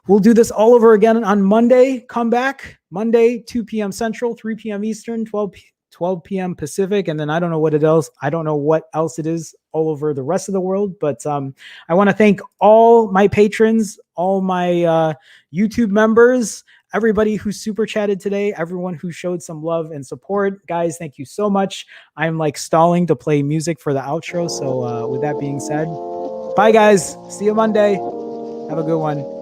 we'll do this all over again on Monday. Come back Monday, 2 p.m. Central, 3 p.m. Eastern, 12 p.m. Pacific. And then I don't know what else it is all over the rest of the world. But I want to thank all my patrons, all my YouTube members, everybody who super chatted today, everyone who showed some love and support. Guys, thank you so much. I'm like stalling to play music for the outro. So with that being said, bye guys. See you Monday. Have a good one.